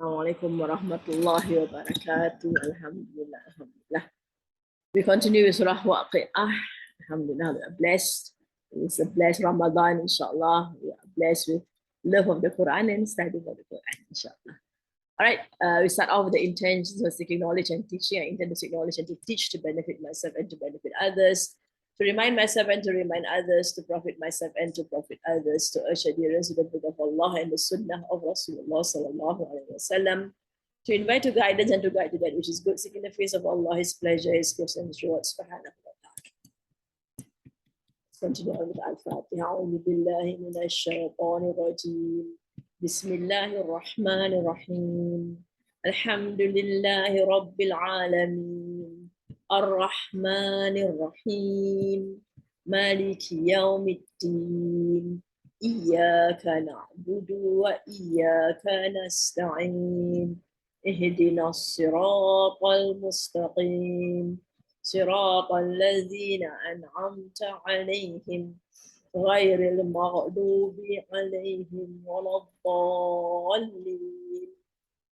Assalamualaikum warahmatullahi wabarakatuh. Alhamdulillah. Alhamdulillah. We continue with Surah Waqiah. Alhamdulillah, we are blessed. It's a blessed Ramadan, inshallah. We are blessed with love of the Quran and studying of the Quran, inshallah. All right, we start off with the intentions of seeking knowledge and teaching. I intend to seek knowledge and to teach, to benefit myself and to benefit others, to remind myself and to remind others, to profit myself and to profit others, to urge adherence to the book of Allah and the Sunnah of Rasulullah sallallahu alaihi wasallam, to invite to guidance and to guide to that which is good, seeking the face of Allah, His pleasure, His gifts and His rewards. Subhanahu wa ta'ala. Continue on with Al-Fatiha. A'udhu billahi minash shaitanir rajim. Bismillahir Rahmanir Rahim. Alhamdulillahi Rabbil Alameen. Ar-Rahmanir Rahim. Maliki Yawmiddin. Iyyaka na'budu wa iyyaka nasta'in. Ihdinas siratal mustaqim. صراط الذين أنعمت عليهم غير المغضوب عليهم ولا الضالين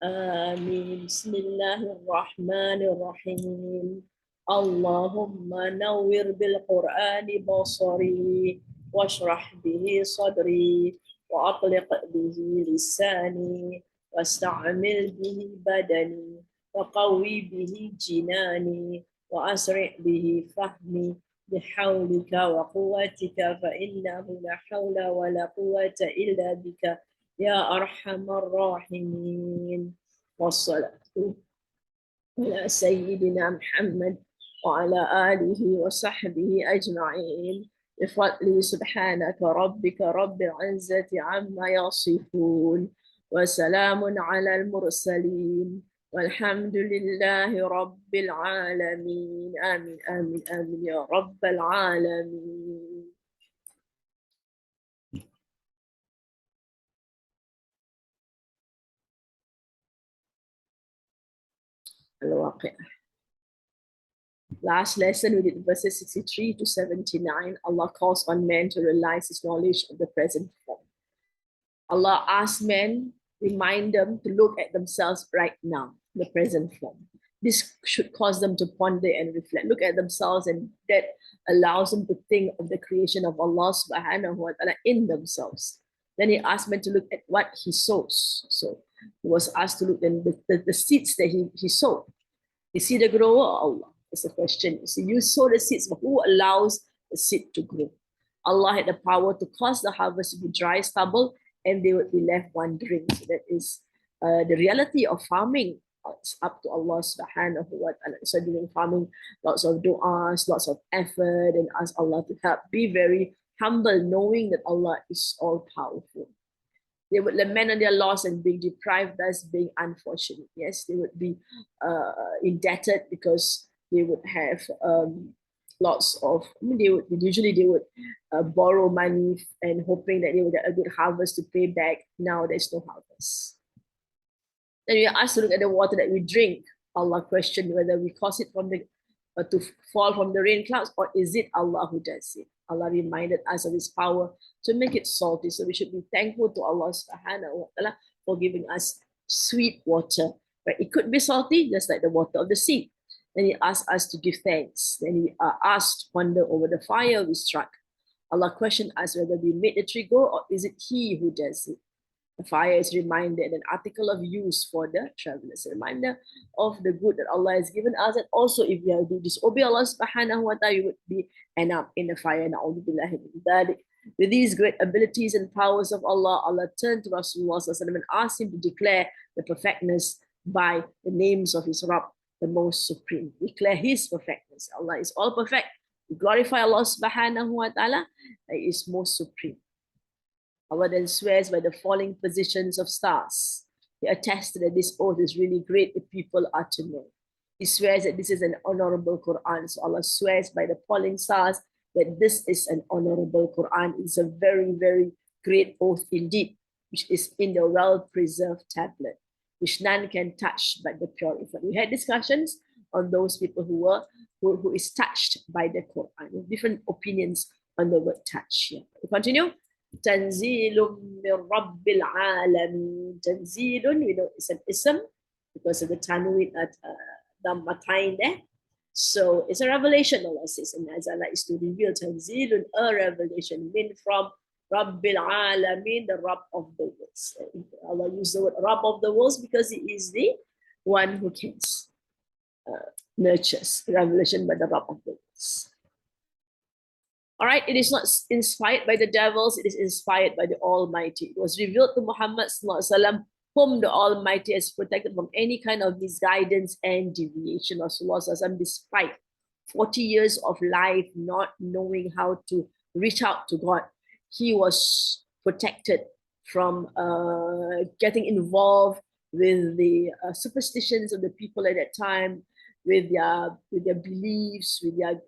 آمين بسم الله الرحمن الرحيم اللهم نور بالقرآن بصري واشرح به صدري وأطلق به لساني واستعمل به بدني وقوي به جناني وأسرع به فهمي بحولك وقوتك فإنه لا حول ولا قوة إلا بك يا أرحم الراحمين والصلاة على سيدنا محمد وعلى آله وصحبه أجمعين بفضل سبحانك ربك رب العزة عما يصفون وسلام على المرسلين والحمد لله رب العالمين آمين آمين آمين يا رب العالمين. الواقعة. Last lesson we did verses 63 to 79. Allah calls on men to realize his knowledge of the present form. Allah asks men, remind them to look at themselves right now, the present form. This should cause them to ponder and reflect. Look at themselves, and that allows them to think of the creation of Allah subhanahu wa ta'ala in themselves. Then he asked men to look at what he sows. So he was asked to look at the seeds that he sowed. Is he the grower or Allah? That's the question. So you sow the seeds, but who allows the seed to grow? Allah had the power to cause the harvest to be dry stubble, and they would be left wandering. So that is the reality of farming. It's up to Allah subhanahu wa ta'ala. So during farming, lots of du'as, lots of effort, and ask Allah to help. Be very humble, knowing that Allah is all powerful. They would lament on their loss and being deprived, thus being unfortunate. Yes, they would be indebted because they would have lots of, they would borrow money and hoping that they would get a good harvest to pay back. Now there's no harvest. Then we are asked to look at the water that we drink. Allah questioned whether we cause it from the to fall from the rain clouds, or is it Allah who does it? Allah reminded us of his power to make it salty. So we should be thankful to Allah subhanahu wa ta'ala for giving us sweet water. But it could be salty, just like the water of the sea. Then he asked us to give thanks. Then he asked to ponder over the fire we struck. Allah questioned us whether we made the tree grow, or is it he who does it? The fire is a reminder and an article of use for the travelers, a reminder of the good that Allah has given us. And also, if we do disobey Allah subhanahu wa ta'ala, we would be end up in the fire. With these great abilities and powers of Allah, Allah turned to Rasulullah and asked him to declare the perfectness by the names of his Rabb, the most supreme. Declare his perfectness. Allah is all perfect. We glorify Allah subhanahu wa ta'ala. He is most supreme. Allah then swears by the falling positions of stars. He attested that this oath is really great if people are to know. He swears that this is an honorable Quran. So Allah swears by the falling stars that this is an honorable Quran. It's a very, very great oath indeed, which is in the well-preserved tablet, which none can touch but the purified. We had discussions on those people who is touched by the Quran, with different opinions on the word touch. Yeah. We continue. Tanzilum min Rabbil Alameen. Tanzilun, we know it's an ism because of the tanween at Dhammatain there. So it's a revelation, Allah says, and as Allah is to reveal Tanzilun, a revelation, min from Rabbil Alameen, the Rabb of the worlds. Allah used the word Rabb of the worlds because He is the one who can nurtures revelation by the Rabb of the worlds. All right, it is not inspired by the devils, it is inspired by the Almighty. It was revealed to Muhammad Sallallahu whom the Almighty has protected from any kind of misguidance and deviation. Rasulullah Sallallahu despite 40 years of life not knowing how to reach out to God, he was protected from getting involved with the superstitions of the people at that time, with their beliefs, with their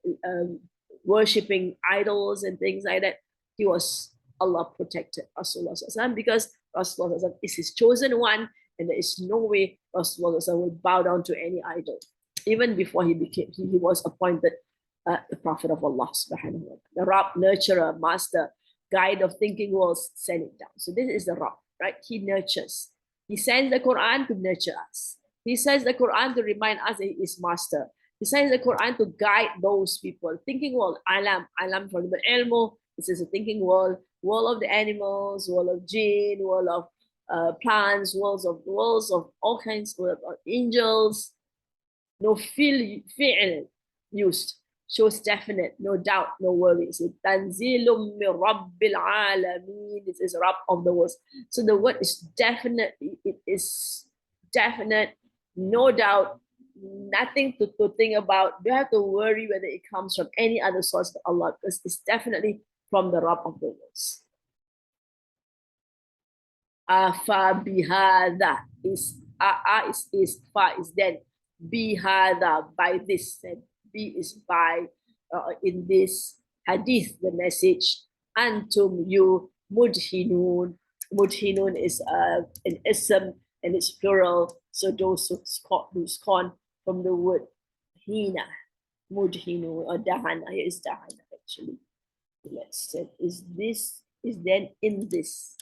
worshipping idols and things like that. He was Allah protected Rasulullah because Rasulullah is his chosen one, and there is no way Rasulullah will bow down to any idol. Even before he was appointed the Prophet of Allah subhanahu wa ta'ala. The Rabb, nurturer, master, guide of thinking worlds, send it down. So this is the Rabb, right? He nurtures. He sends the Quran to nurture us. He sends the Quran to remind us that he is master. He sends the Quran to guide those people. Thinking world, alam from the ilmu. This is a thinking world of the animals, world of jinn, world of plants, worlds of all kinds, world of angels. No fi'l used shows definite, no doubt, no worries. Tanzilum min Rabbil Alameen. This is Rabb of the worlds. So the word is definite. It is definite, no doubt, nothing to think about. You have to worry whether it comes from any other source but Allah, because it's definitely from the Rabb of the worlds. Afa bihada is fa is then bihada by this, and b is by in this hadith, the message. Antum you mudhinun. Mudhinun is an ism and it's plural. So those who scorn from the word hina, mudhinun or dahana. Here is dahana actually. Let's say is then in this.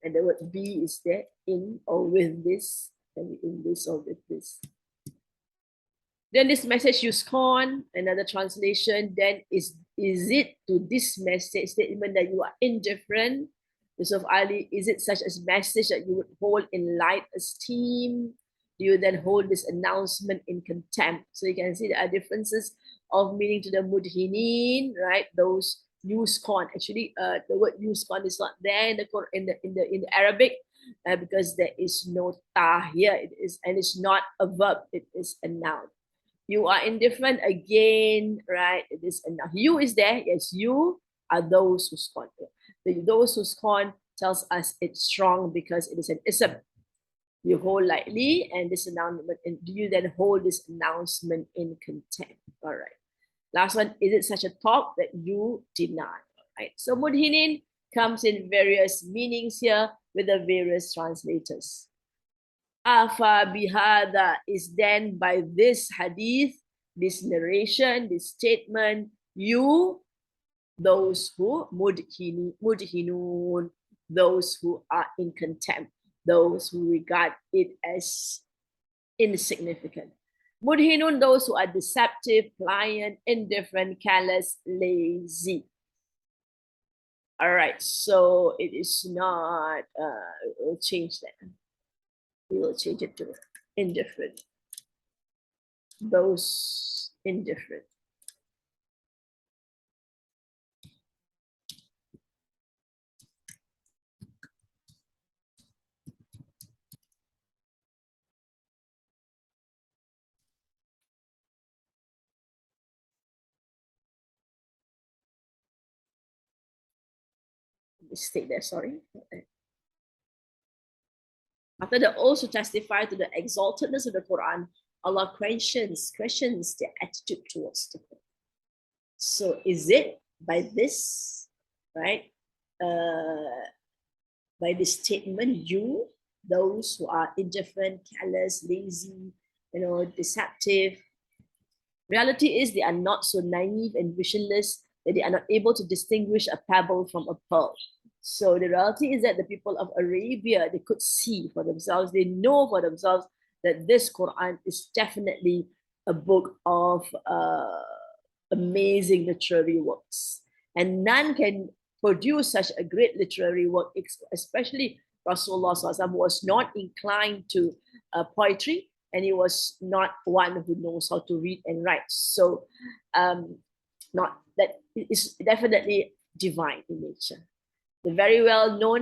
And the word be is there in or with this, and in this or with this. Then this message you scorn, another translation, then is it to this message statement that you are indifferent? Yusuf Ali, is it such a message that you would hold in light esteem? Do you then hold this announcement in contempt? So you can see there are differences of meaning to the mudhinin, right? Those you scorn. Actually, the word you scorn is not there in the Arabic because there is no ta here. It is, and it's not a verb. It is a noun. You are indifferent again, right? It is a noun. You is there. Yes, you are those who scorn. Those who scorn tells us it's strong because it is an ism. You hold lightly, and this announcement, and do you then hold this announcement in contempt? All right. Last one, is it such a talk that you deny? All right. So mudhinin comes in various meanings here with the various translators. Afa bihada is then by this hadith, this narration, this statement, you, those who mudhinun, those who are in contempt, those who regard it as insignificant. Mudhinun, those who are deceptive, pliant, indifferent, callous, lazy. All right, so it is not, we'll change that. We will change it to indifferent. Those indifferent. Mistake there, sorry. After the oath to testify to the exaltedness of the Quran, Allah questions their attitude towards the Quran. So is it by this, right? By this statement, you, those who are indifferent, callous, lazy, deceptive. Reality is they are not so naive and visionless that they are not able to distinguish a pebble from a pearl. So the reality is that the people of Arabia, they could see for themselves, they know for themselves that this Quran is definitely a book of amazing literary works. And none can produce such a great literary work, especially Rasulullah was not inclined to poetry, and he was not one who knows how to read and write. So not that is definitely divine in nature. They very well know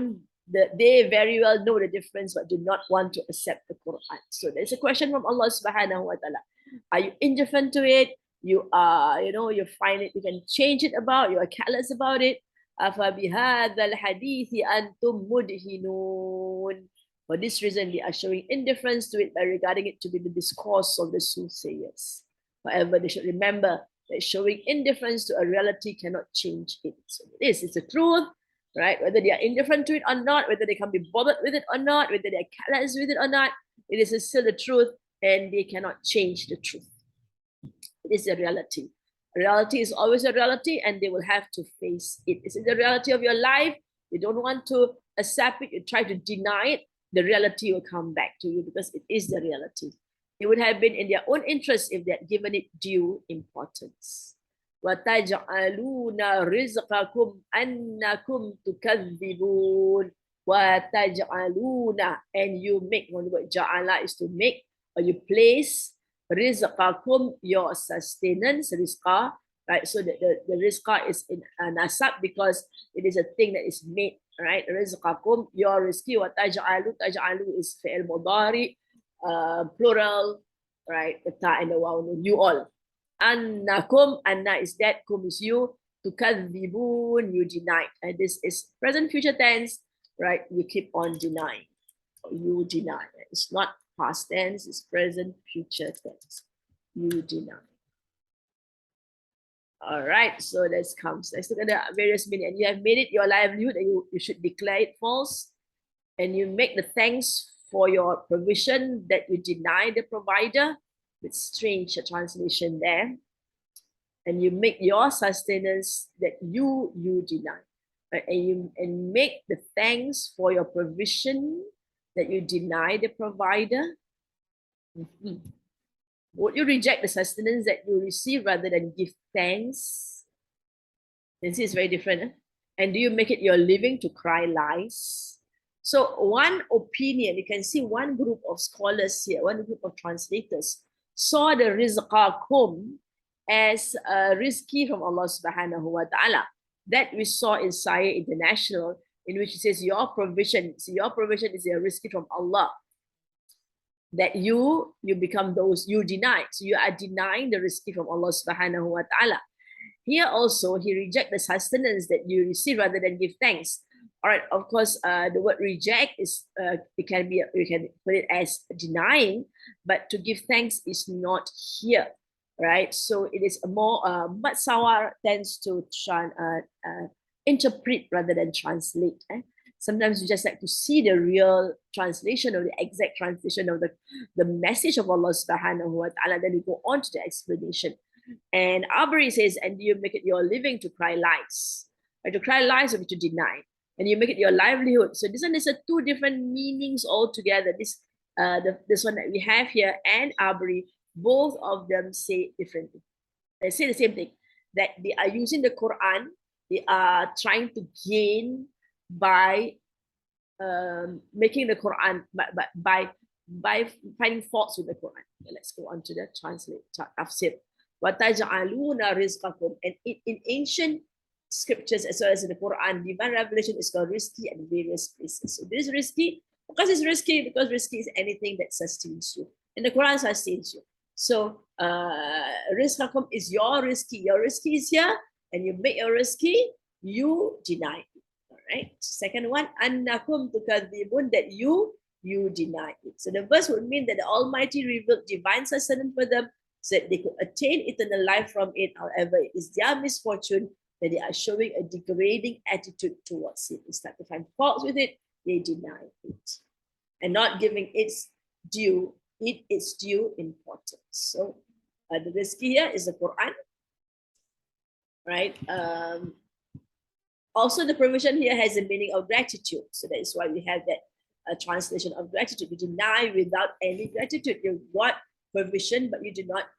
the difference, but do not want to accept the Quran. So there's a question from Allah subhanahu wa ta'ala. Are you indifferent to it? You are, you find it, you can change it about, you are careless about it. أَفَبِهَذَا الْحَدِيثِ أَنْتُمْ مُدْهِنُونَ. For this reason, they are showing indifference to it by regarding it to be the discourse of the soothsayers. However, they should remember that showing indifference to a reality cannot change it. So this is the truth, right? Whether they are indifferent to it or not, whether they can be bothered with it or not, whether they are careless with it or not, it is still the truth, and they cannot change the truth. It is a reality. Reality is always a reality, and they will have to face it. Is it the reality of your life? You don't want to accept it, you try to deny it, the reality will come back to you because it is the reality. It would have been in their own interest if they had given it due importance. وَتَجْعَلُونَ رِزْقَكُمْ أَنَّكُمْ تُكَذِّبُونَ وَتَجْعَلُونَ, and you make, one word ja'ala is to make, or you place, rizqakum, your sustenance, rizqa, right? So the rizqa is in nasab because it is a thing that is made, right? Rizqakum, your rizqi, wa taj'alu is fi'il mudari, plural, right? The ta and the waw, you all. Annakum, anna is that, kum is you, tukadhibun, you deny. And this is present future tense, right? You keep on denying. You deny. It's not past tense, it's present future tense. You deny. All right, so let's look at the various meaning. And you have made it your livelihood, and you should declare it false. And you make the thanks for your provision that you deny the provider. It's strange a translation there. And you make your sustenance that you deny. Right? And make the thanks for your provision that you deny the provider. Would you reject the sustenance that you receive rather than give thanks? You see, it's very different. And do you make it your living to cry lies? So one opinion, you can see one group of scholars here, one group of translators saw the rizqakum as a rizki from Allah subhanahu wa ta'ala. That we saw in Sire International, in which it says your provision is a rizki from Allah. That you become those you deny. So you are denying the rizki from Allah subhanahu wa ta'ala. Here also, he rejects the sustenance that you receive rather than give thanks. All right, of course, the word reject is, you can put it as denying, but to give thanks is not here, right? So it is a more, Matsawar tends to interpret rather than translate. Sometimes you just like to see the real translation or the exact translation of the message of Allah subhanahu wa ta'ala, then you go on to the explanation. And Abri says, and you make it your living to cry lies. Right? To cry lies or to deny. And you make it your livelihood. So this one is two different meanings altogether. This one that we have here and Abri, both of them say differently. They say the same thing, that they are using the Quran, they are trying to gain by making the Quran, by finding faults with the Quran. Let's go on to the tafsir. وَتَجْعَلُونَ رِزْقَكُمْ. And in ancient scriptures as well as in the Quran, divine revelation is called risky at various places. So this is risky because it's risky, because risky is anything that sustains you. And the Quran sustains you. So rizqakum is your risky. Your risky is here, and you make your risky, you deny it. All right. Second one, annakum tukadhibun, that you deny it. So the verse would mean that the Almighty revealed divine sustenance for them, so that they could attain eternal life from it. However, it is their misfortune that they are showing a degrading attitude towards it. They start to find faults with it, they deny it, and not giving its due importance. So the risky here is the Quran. right? Also, the provision here has a meaning of gratitude. So that is why we have that translation of gratitude. You deny without any gratitude. You got provision, but you do not,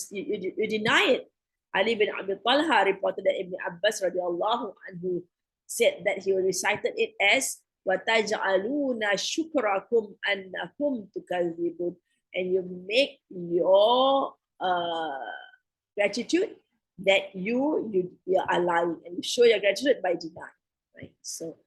you deny it. Ali bin Abi Talha reported that Ibn Abbas radiallahu anhu said that he recited it as وَتَجْعَلُونَ شُكْرَكُمْ أَنَّكُمْ تُكَذِّبُونَ, and you make your gratitude that you are lying, and you show your gratitude by denying, right? So,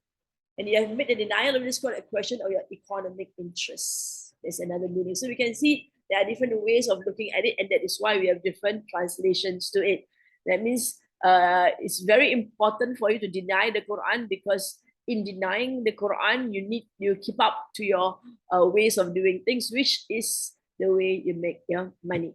and you have made the denial of this called a question of your economic interests. There's another meaning. So we can see there are different ways of looking at it, and that is why we have different translations to it. That means it's very important for you to deny the Quran, because in denying the Quran, you keep up to your ways of doing things, which is the way you make your money.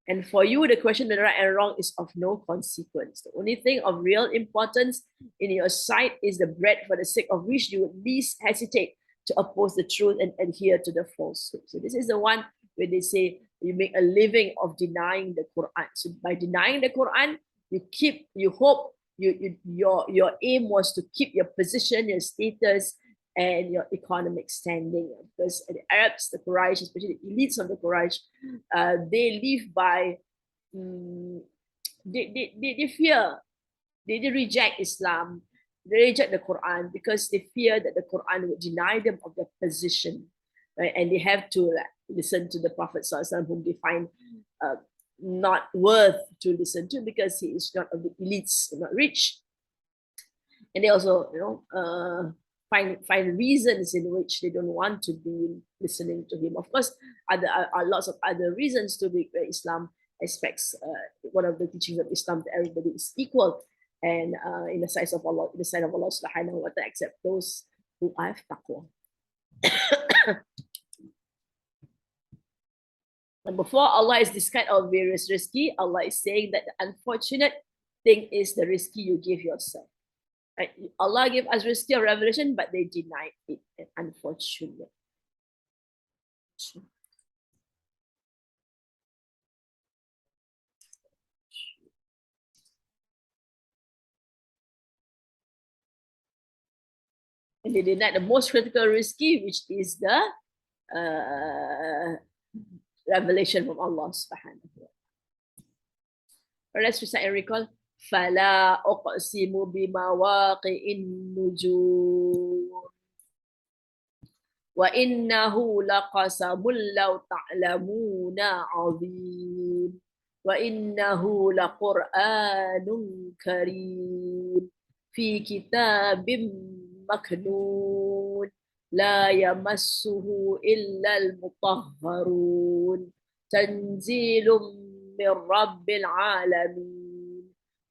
And for you, the question of right and wrong is of no consequence. The only thing of real importance in your sight is the bread for the sake of which you would least hesitate to oppose the truth and adhere to the falsehood. So this is the one where they say you make a living of denying the Quran. So by denying the Quran, you hope, your aim was to keep your position, your status, and your economic standing. Because the Arabs, the Quraysh, especially the elites of the Quraysh, they live by, they fear, they reject Islam, they reject the Quran because they fear that the Quran would deny them of their position, right? And they have to listen to the Prophet Sallallahu whom they find not worth to listen to because he is not of the elites, not rich. And they also, find reasons in which they don't want to be listening to him. Of course, are lots of other reasons to be Islam expects one of the teachings of Islam that everybody is equal and in the sight of Allah, subhanahu wa ta'ala, except those who have taqwa. And before Allah is this kind of various risky, Allah is saying that the unfortunate thing is the risky you give yourself. Right? Allah gave us risky of revelation, but they denied it. Unfortunate. And they denied the most critical risky, which is the revelation from Allah subhanahu wa ta'ala. Let's recite and recall. فَلَا أُقْسِمُ بِمَوَاقِعِ النُّجُومِ وَإِنَّهُ لَقَسَمٌ لَوْ تَعْلَمُونَ عَظِيمٌ وَإِنَّهُ لَقُرْآنٌ كَرِيمٌ فِي كِتَابٍ مَكْنُونٍ لا يمسه إلا المطهرون تنزيل من رب العالمين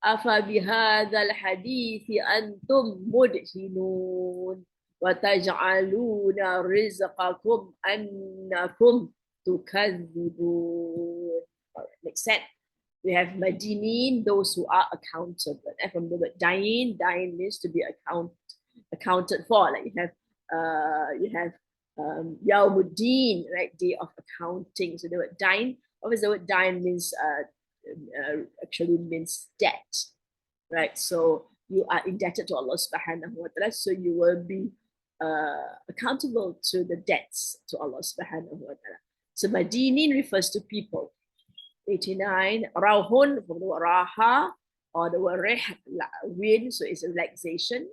أفبهذا الحديث أنتم مدهنون وتجعلون رزقكم أنكم تكذبون. Makes sense. We have Madinin, those who are accountable. And from the word Dain means to be accounted for. Like you have Yawmuddin, right? Day of accounting. So the word Dain, obviously the word Dain means actually means debt, right? So you are indebted to Allah subhanahu wa ta'ala, so you will be accountable to the debts to Allah subhanahu wa ta'ala. So Madinin refers to people. 89, Rauhun from the word Raha or the word Reh, wind, so it's a relaxation.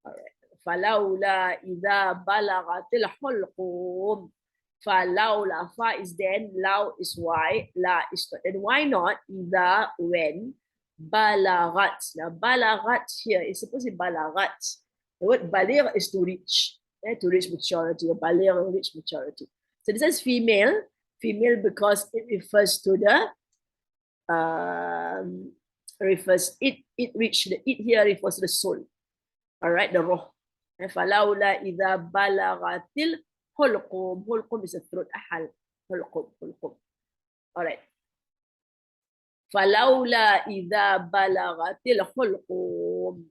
All right. فَلَوْلَا إِذَا بَلَغَتِ الْحُلْقُومِ فَلَوْلَا, fa is then, law is why, la is not. And why not? إِذَا, when, balagat. Now, balagat here is supposed to be balagat. The word baligh is to reach maturity, or baligh, reach maturity. So this is female because it refers to the, it reached, the it here refers to the soul. All right, the roh. فَلَوْلَا إِذَا بَلَغَتِ الْحُلْقُومِ. Hulqum is a throat, ahal. Hulqum. All right. فَلَوْلَا إِذَا بَلَغَتِ الْحُلْقُومِ.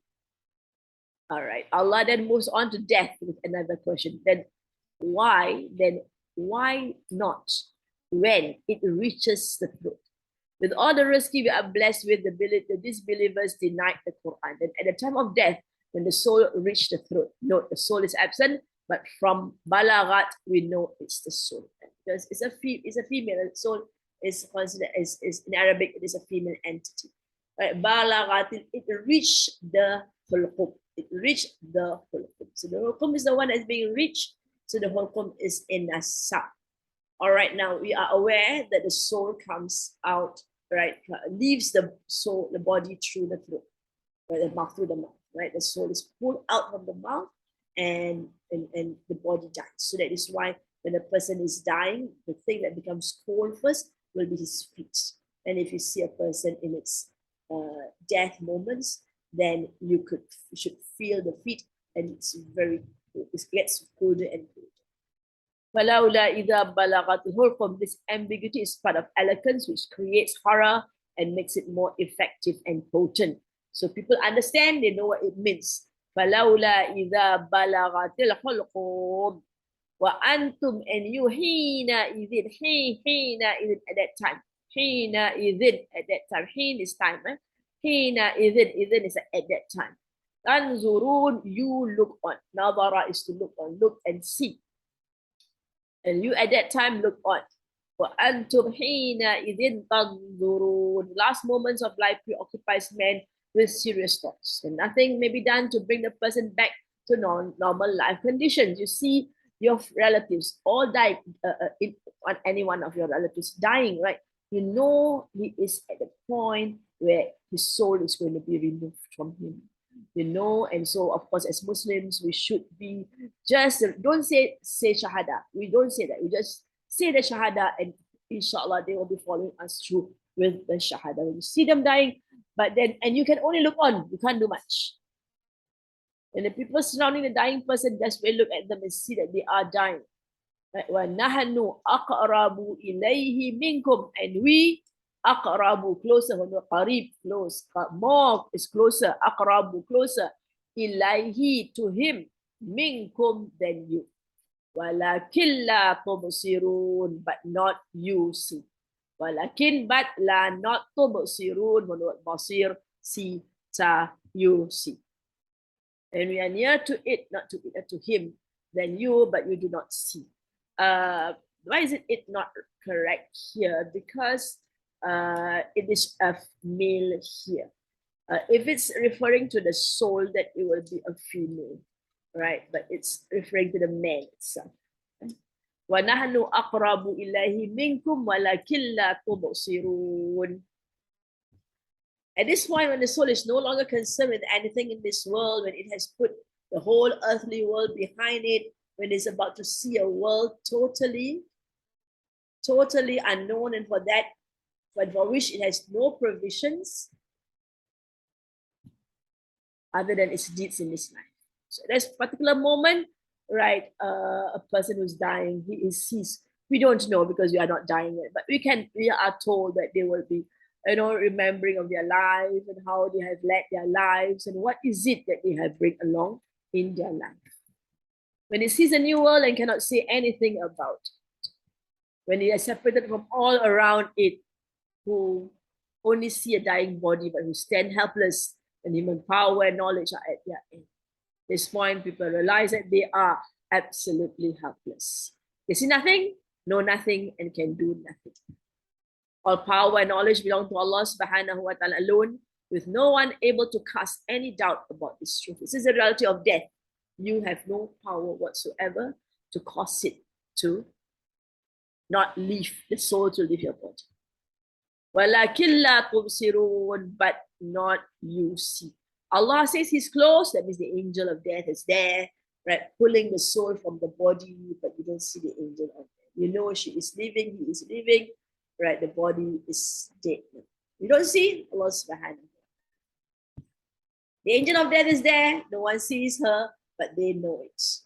All right. Allah then moves on to death with another question. Then why not when it reaches the throat? With all the rizki we are blessed with, the disbelievers denied the Quran. And at the time of death, when the soul reached the throat, note the soul is absent, but from balaghat we know it's the soul. Because it's a female soul is considered is in Arabic, it is a female entity. Right? Balaghat, it reached the hulqum. It reached the hulqum. So the hulqum is the one that's being reached. So the hulqum is in a sub. All right, now we are aware that the soul comes out, right, leaves the soul, the body through the throat, right, the mouth through the mouth, right? The soul is pulled out from the mouth and the body dies. So that is why when a person is dying, the thing that becomes cold first will be his feet. And if you see a person in its death moments, then you should feel the feet, and it gets colder and colder. This ambiguity is part of eloquence, which creates horror and makes it more effective and potent. So people understand, they know what it means. فَلَوْلَا إِذَا بَلَغَتِ الْحُلْقُومِ وَأَنْتُمْ and you حِينَ at that time. حِينَ at that time. حِين is time. حِينَ إِذٍ is at that time. تَنْظُرُونَ you look on. نَظَرَ is to look on, look and see. And you at that time look on. وَأَنْتُمْ حِينَئِذٍ تَنْظُرُونَ. Last moments of life preoccupies men with serious thoughts. And nothing may be done to bring the person back to normal life conditions. You see your relatives all died, on any one of your relatives dying, right? You know he is at the point where his soul is going to be removed from him. You know, and so of course, as Muslims, we should be don't say shahada. We don't say that. We just say the shahada, and inshallah, they will be following us through with the shahada. When you see them dying, and you can only look on, you can't do much. And the people surrounding the dying person just will look at them and see that they are dying. وَنَحَنُ أَقْرَبُ إِلَيْهِ مِنْكُمْ. And we aqrabu, closer, qarib, close, more is closer, aqrabu, closer, ilaihi, to him, minkum, than you. Walakin la tubsirun, but not you see. Walakin, but la, not tubsirun, menurut basir, see, ta, you see. And we are near to it, not to it, to him, than you, but you do not see. Why is it not correct here? Because it is a male here. If it's referring to the soul, that it will be a female, right? But it's referring to the man itself. وَنَحْنُ أَقْرَبُ إِلَيْهِ مِنْكُمْ وَلَكِنْ لَا تُبْصِرُونَ. At this point, when the soul is no longer concerned with anything in this world, when it has put the whole earthly world behind it, when it's about to see a world totally unknown, and for which it has no provisions other than its deeds in this life. So there's a particular moment, right? A person who's dying, he's we don't know because we are not dying yet, but we are told that they will be, remembering of their lives and how they have led their lives and what is it that they have bring along in their life. When he sees a new world and cannot say anything about it, when he is separated from all around it, who only see a dying body, but who stand helpless, and human power and knowledge are at their end. At this point, people realize that they are absolutely helpless. They see nothing, know nothing, and can do nothing. All power and knowledge belong to Allah subhanahu wa ta'ala alone, with no one able to cast any doubt about this truth. This is the reality of death. You have no power whatsoever to cause it to not leave, the soul to leave your body. وَلَكِنْ لَا تُبْصِرُونَ, but not you see. Allah says he's close, that means the angel of death is there, right, pulling the soul from the body, but you don't see the angel of death. You know she is living, he is living, right, the body is dead. You don't see Allah subhanahu. The angel of death is there, no one sees her, but they know it.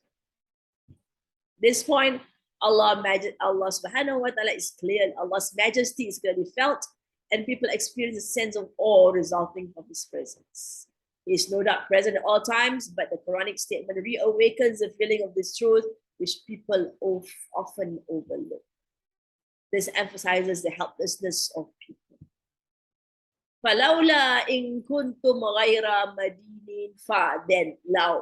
This point, Allah subhanahu wa ta'ala is clear, Allah's majesty is clearly felt, and people experience a sense of awe resulting from his presence. He is no doubt present at all times, but the Quranic statement reawakens the feeling of this truth, which people often overlook. This emphasizes the helplessness of people. فَلَوْلَا إِن كُنْتُمْ غَيْرَ مَدِينٍ فَ then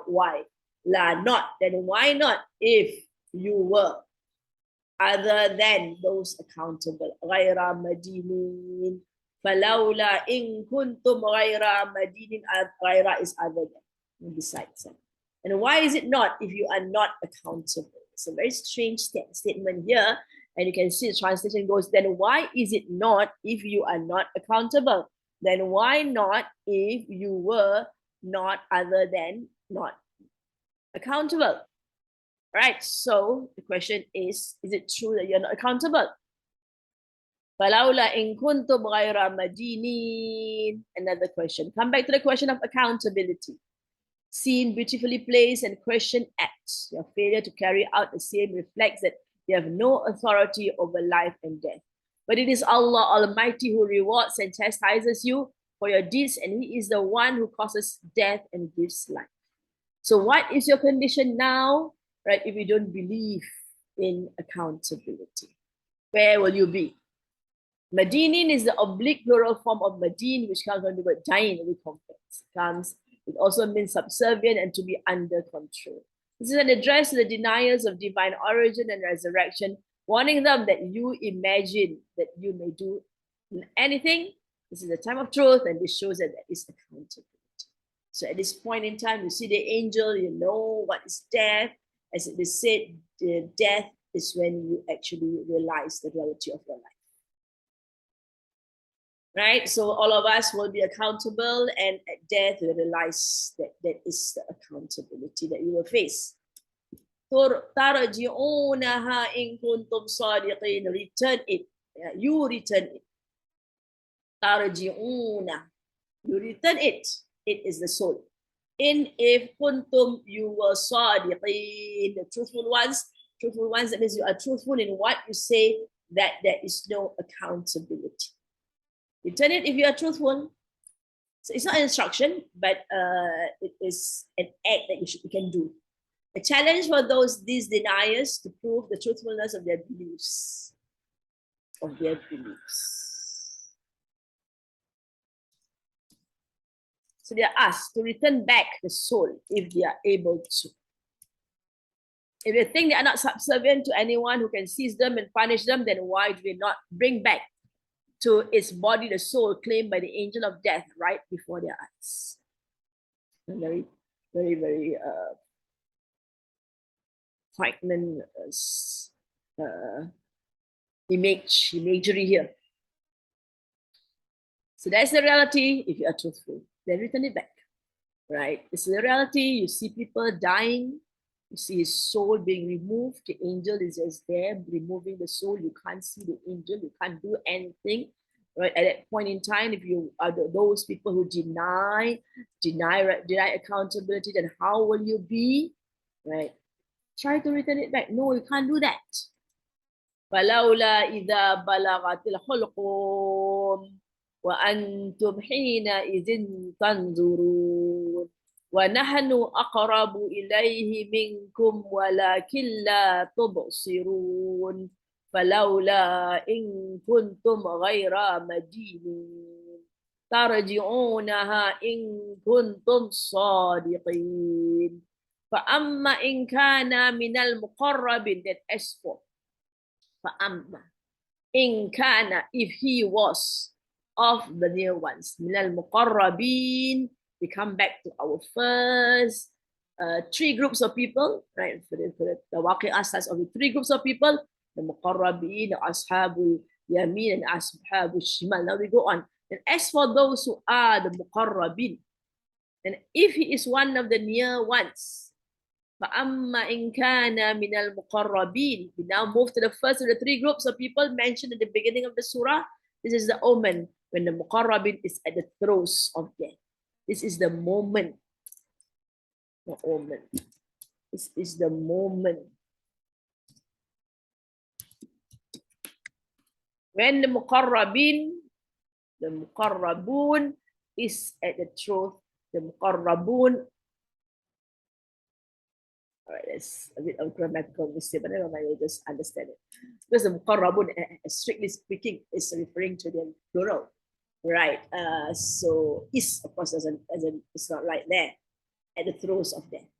why? La not, then why not if you were other than those accountable? غَيْرَ مَدِينٍ فَلَوْلَا إِن كُنْتُمْ غَيْرَ مَدِينٍ غَيْرَ is other than, besides. And why is it not if you are not accountable? It's a very strange statement here. And you can see the translation goes, then why is it not if you are not accountable? Then why not if you were not other than not accountable? Right? So the question is it true that you're not accountable? فَلَوْلَا إِن كُنْتُمْ غَيْرَ مَدِينٍ. Another question. Come back to the question of accountability. Seen, beautifully placed, and question acts. Your failure to carry out the same reflects that you have no authority over life and death. But it is Allah Almighty who rewards and chastises you for your deeds, and He is the one who causes death and gives life. So what is your condition now, right, if you don't believe in accountability? Where will you be? Madinin is the oblique plural form of Madin, which comes from the word dain, very complex. It also means subservient and to be under control. This is an address to the deniers of divine origin and resurrection, warning them that you imagine that you may do anything. This is the time of truth, and this shows that there is accountability. So at this point in time, you see the angel, you know what is death. As it is said, death is when you actually realize the reality of your life. Right? So all of us will be accountable, and at death we realize that that is the accountability that you will face. ترجعونها إن كنتم صادقين. Return it. You return it. ترجعونها. You return it. It is the soul. In if kuntum, you were صادقين, the truthful ones. Truthful ones, that means you are truthful in what you say, that there is no accountability. Return it if you are truthful. So it's not an instruction, but it is an act that you can do. A challenge for these deniers to prove the truthfulness of their beliefs. So they are asked to return back the soul if they are able to. If they think they are not subservient to anyone who can seize them and punish them, then why do they not bring back to its body the soul claimed by the angel of death right before their eyes? A very, very, very pregnant imagery here. So that's the reality. If you are truthful, then return it back, right? This is the reality. You see people dying. You see his soul being removed. The angel is just there removing the soul. You can't see the angel. You can't do anything, right? At that point in time, if you are those people who deny accountability, then how will you be, right? Try to return it back. No, you can't do that. فَلَوْلَا إِذَا بَلَغَتِ الْحُلْقُومِ وَأَنْتُمْ حِينَئِذٍ تَنْظُرُونَ وَنَحْنُ أَقْرَبُ إِلَيْهِ مِنْكُمْ وَلَكِنْ لَا تُبْصِرُونَ فَلَوْلَا إِن كُنْتُمْ غَيْرَ مَدِينِينَ تَرْجِعُونَهَا إِن كُنْتُمْ صَادِقِينَ فَأَمَّا إِن كَانَ مِنَ الْمُقَرَّبِينَ, that as for فَأَمَّا إِن كَانَ, if he was of the near ones, مِنَ الْمُقَرَّبِينَ. We come back to our first three groups of people, right? For the waqiah starts off with three groups of people: the muqarrabin, the ashabul yamin, and ashabul shimal. Now we go on. And as for those who are the muqarrabin, and if he is one of the near ones, فَأَمَّا إِن كَانَ مِنَ الْمُقَرَّبِينَ. We now move to the first of the three groups of people mentioned at the beginning of the surah. This is the omen when the muqarrabin is at the throes of death. This is the moment. The omen. This is the moment when the muqarrabin, the muqarrabun, is at the truth. The muqarrabun. All right, that's a bit of grammatical mistake, but never mind, we'll just understand it. Because the muqarrabun, strictly speaking, is referring to the plural. Right. So is, of course, it's not right there at the throes of death.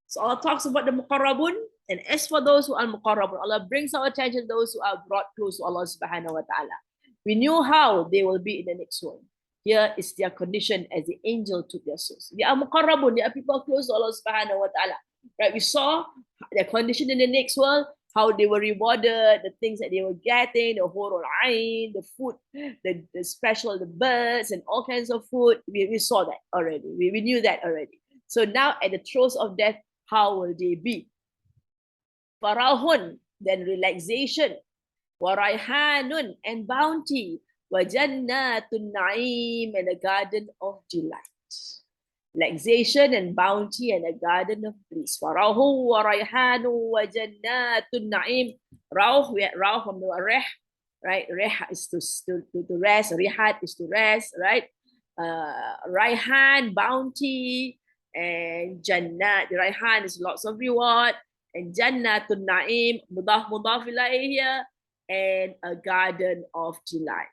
So Allah talks about the muqarrabun, and as for those who are muqarrabun, Allah brings our attention to those who are brought close to Allah subhanahu wa ta'ala. We knew how they will be in the next world. Here is their condition as the angel took their souls. They are muqarrabun, they are people close to Allah subhanahu wa ta'ala. Right? We saw their condition in the next world, how they were rewarded, the things that they were getting, the horul ain, the food, the special, the birds, and all kinds of food. We saw that already. We knew that already. So now at the throes of death, how will they be? Farahun, then relaxation. Waraihanun, and bounty. Wajannatun na'im, and a garden of delight. Relaxation and bounty and a garden of bliss. Farahu waraihanu wajannatun na'im. Rauh, we had rauh from the reh, right? Reh is to rest. Rihat is to rest, right? Raihan, bounty, and Jannat. The Raihan is lots of reward, and Jannatun Naim, mudaf here, and a garden of delight.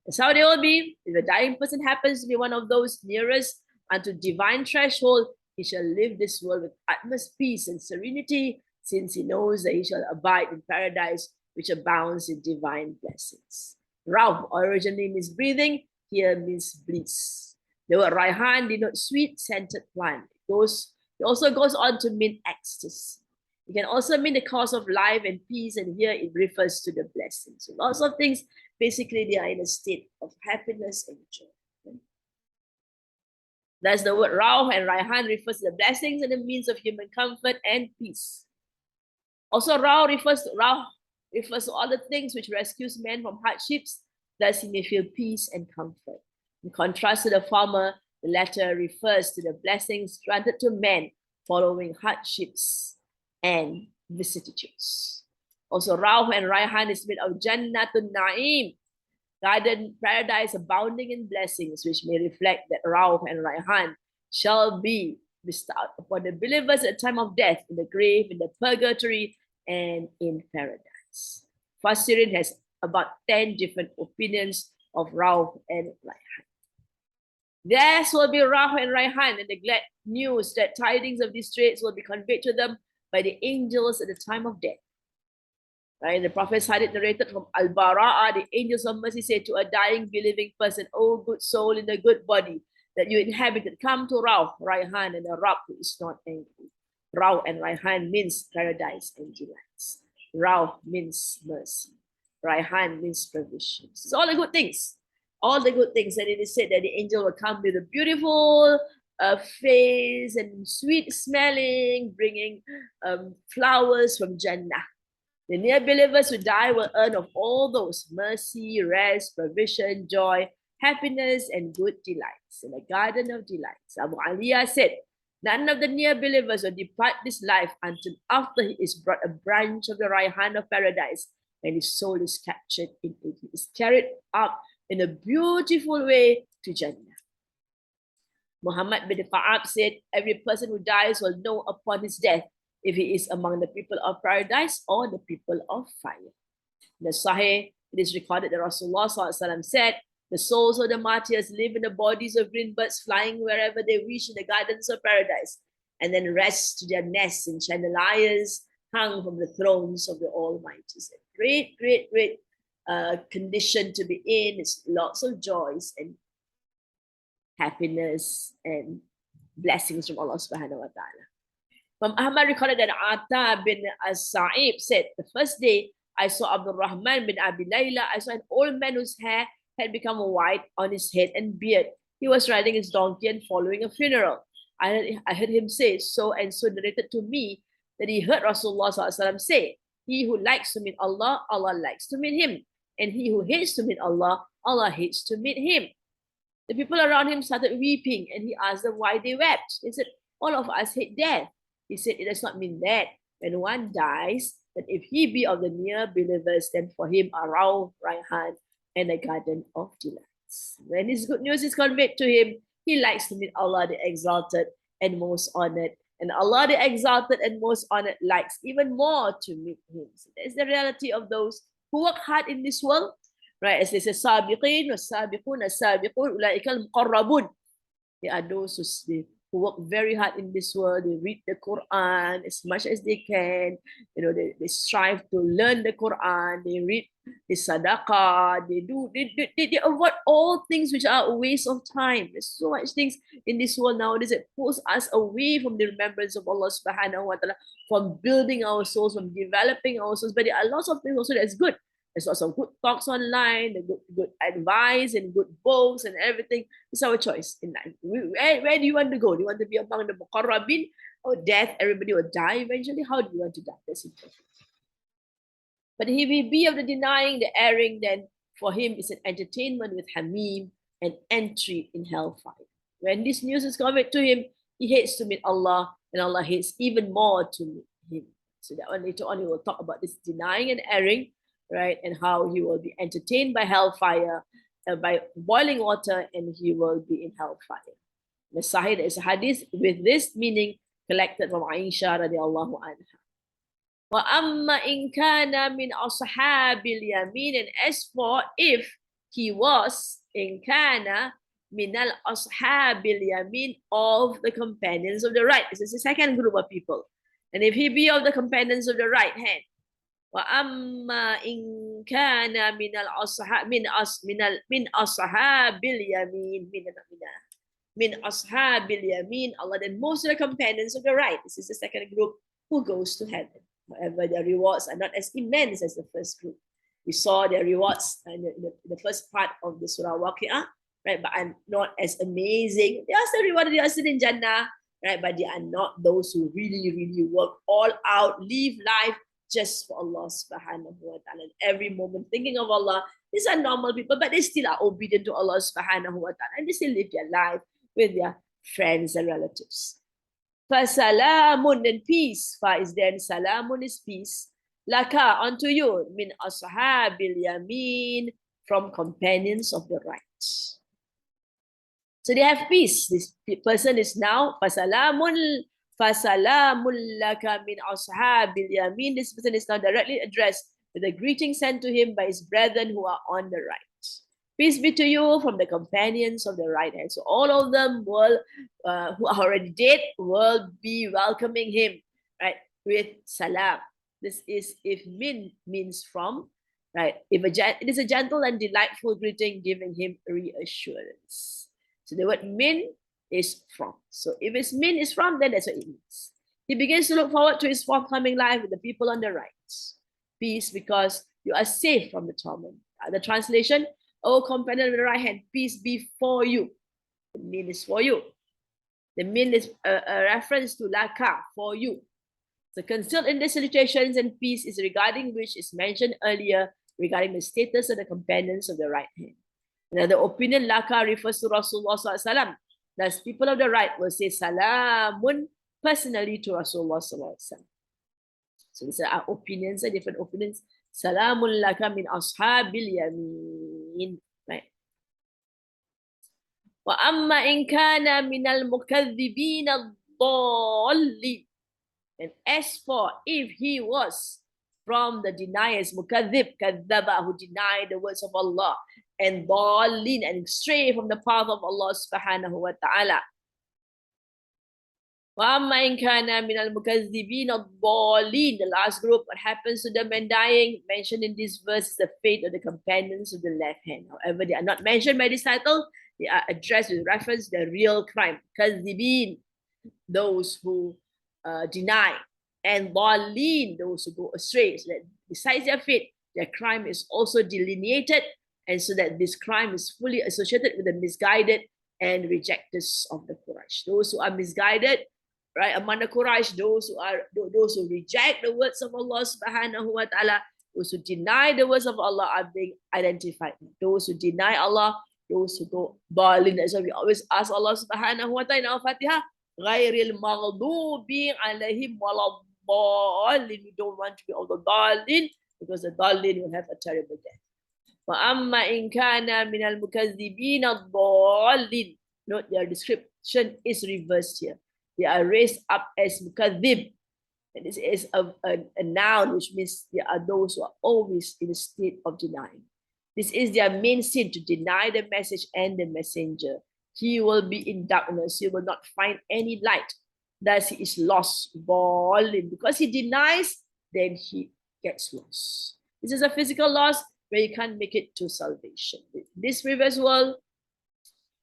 That's how they will be. If a dying person happens to be one of those nearest unto divine threshold, he shall live this world with utmost peace and serenity, since he knows that he shall abide in paradise, which abounds in divine blessings. Rauh originally means breathing, here means bliss. The word Raihan denotes sweet scented plant. It also goes on to mean ecstasy. It can also mean the cause of life and peace, and here it refers to the blessings. So lots of things, basically they are in a state of happiness and joy. Okay? Thus the word Rauh and Raihan refers to the blessings and the means of human comfort and peace. Also Rauh refers to all the things which rescues man from hardships, thus he may feel peace and comfort. In contrast to the former, the latter refers to the blessings granted to men following hardships and vicissitudes. Also, Rauh and Raihan is made of Jannatun Na'im, garden paradise abounding in blessings, which may reflect that Rauh and Raihan shall be bestowed upon the believers at the time of death, in the grave, in the purgatory, and in paradise. Fasirin has about 10 different opinions of Rauh and Raihan. Theirs will be Rauh and Raihan, and the glad news that tidings of these traits will be conveyed to them by the angels at the time of death. Right? The Prophet hadith narrated from Al-Bara'ah, the angels of mercy said to a dying believing person, "O good soul in a good body that you inhabited, come to Rauh, Raihan, and a Rabb who is not angry." Rauh and Raihan means paradise and delights. Rauh means mercy. Raihan means provisions. It's all the good things. All the good things. And it is said that the angel will come with a beautiful face and sweet smelling, bringing flowers from Jannah. The near believers who die will earn of all those mercy, rest, provision, joy, happiness, and good delights in a garden of delights. Abu Aliyah said, none of the near believers will depart this life until after he is brought a branch of the Raihan of paradise, and his soul is captured in it. He is carried up in a beautiful way to Jannah. Muhammad bin Ka'ab said, every person who dies will know upon his death if he is among the people of paradise or the people of fire. In the Sahih, it is recorded that Rasulullah ﷺ said, the souls of the martyrs live in the bodies of green birds flying wherever they wish in the gardens of paradise, and then rest to their nests in chandeliers hung from the thrones of the Almighty. It's a great, great, great condition to be in. It's lots of joys and happiness and blessings from Allah subhanahu wa ta'ala. Imam Ahmad recorded that Atta bin As-Sa'ib said, the first day I saw Abdul Rahman bin Abi Layla, I saw an old man whose hair had become white on his head and beard. He was riding his donkey and following a funeral. I heard him say, so and so narrated to me that he heard Rasulullah ﷺ say, he who likes to meet Allah, Allah likes to meet him. And he who hates to meet Allah, Allah hates to meet him. The people around him started weeping, and he asked them why they wept. They said, all of us hate death. He said, it does not mean that when one dies, that if he be of the near believers, then for him are Rauh, Raihan, and a garden of delights. When his good news is conveyed to him, he likes to meet Allah the Exalted and Most Honored. And Allah the Exalted and Most Honored likes even more to meet him. So that's the reality of those who work hard in this world, Right? As they say, sabiqin, was-sabiqun, as-sabiqun, ulaika al-muqarrabun. They are those who work very hard in this world. They read the Quran as much as they can. You know, they strive to learn the Quran. They read the sadaqah. They avoid all things which are a waste of time. There's so much things in this world nowadays that pulls us away from the remembrance of Allah subhanahu wa ta'ala, from building our souls, from developing our souls. But there are lots of things also that's good. There's lots of good talks online, the good advice and good books and everything. It's our choice in life. Where do you want to go? Do you want to be among the muqarrabin or death? Everybody will die eventually. How do you want to die? That's important. But if he be of the denying, the erring, then for him it's an entertainment with Hamim and entry in hellfire. When this news is conveyed to him, he hates to meet Allah, and Allah hates even more to meet him. So that one later on he will talk about this denying and erring, right? And how he will be entertained by hellfire, by boiling water, and he will be in hellfire. The Sahih is a hadith with this meaning collected from Aisha radiallahu anha. Wa amma in kana min ashabil yamin, and as for if he was in kana min al ashabil yamin, of the companions of the right. This is the second group of people. And if he be of the companions of the right hand, wa amma in kana min al ashab min ashabil yamin min ashabil yamin, Allah, then most of the companions of the right. This is the second group who goes to heaven. However, their rewards are not as immense as the first group. We saw their rewards in the first part of the Surah Waqiah, right? But are not as amazing. They are still rewarded, they are still in Jannah, right? But they are not those who really, really work all out, live life just for Allah subhanahu wa ta'ala. And every moment thinking of Allah. These are normal people, but they still are obedient to Allah subhanahu wa ta'ala. And they still live their life with their friends and relatives. Fasalamun, and peace. Fa is then salamun is peace. Laka, unto you, min ashabil yamin, from companions of the right. So they have peace. This person is now fasalamun laka min ashabil yamin. This person is now directly addressed with a greeting sent to him by his brethren who are on the right. Peace be to you from the companions of the right hand. So all of them will, who are already dead, will be welcoming him, right, with salam. This is if min means from, right? If it is a gentle and delightful greeting, giving him reassurance. So the word min is from. So if it's min is from, then that's what it means. He begins to look forward to his forthcoming life with the people on the right. Peace, because you are safe from the torment. The translation, O companion of the right hand, peace be for you. The min is for you. The min is a reference to laka, for you. So concealed in the salutations and peace is regarding which is mentioned earlier regarding the status of the companions of the right hand. Another opinion, laka refers to Rasulullah SAW. Thus, people of the right will say salamun personally to Rasulullah SAW. So these are our opinions, different opinions. Salamun laka min ashabil yamin. Right. Wa amma in kana min al mukaththibin ad-dallin. And as for if he was from the deniers, mukadhib, kadhaba, who denied the words of Allah, and dallin, and stray from the path of Allah subhanahu wa ta'ala. وَأَمَّا إِنْ كَانَ مِنَ الْمُكَذِّبِينَ الضَّالِّينَ, the last group, what happens to them when dying, mentioned in this verse is the fate of the companions of the left hand. However, they are not mentioned by this title. They are addressed with reference to the real crime. كَذِّبِينَ, those who deny, and ضَالِّينَ, those who go astray. So that besides their fate, their crime is also delineated, and so that this crime is fully associated with the misguided and rejectors of the Quraysh. Those who are misguided, right, among the Quraysh, those who reject the words of Allah subhanahu wa ta'ala, those who deny the words of Allah are being identified. Those who deny Allah, those who go dalin. That's why we always ask Allah subhanahu wa ta'ala in our Fatiha, ghairil maghdubi alayhim waladdallin. We don't want to be of the dalin, because the dalin will have a terrible death. وَأَمَّا إِنْ كَانَ مِنَ الْمُكَذِّبِينَ الضَّالِّينَ. Note their description is reversed here. They are raised up as mukadhib. And this is a noun, which means there are those who are always in a state of denying. This is their main sin, to deny the message and the messenger. He will be in darkness. He will not find any light. Thus he is lost. Because he denies, then he gets lost. This is a physical loss where you can't make it to salvation. This previous world,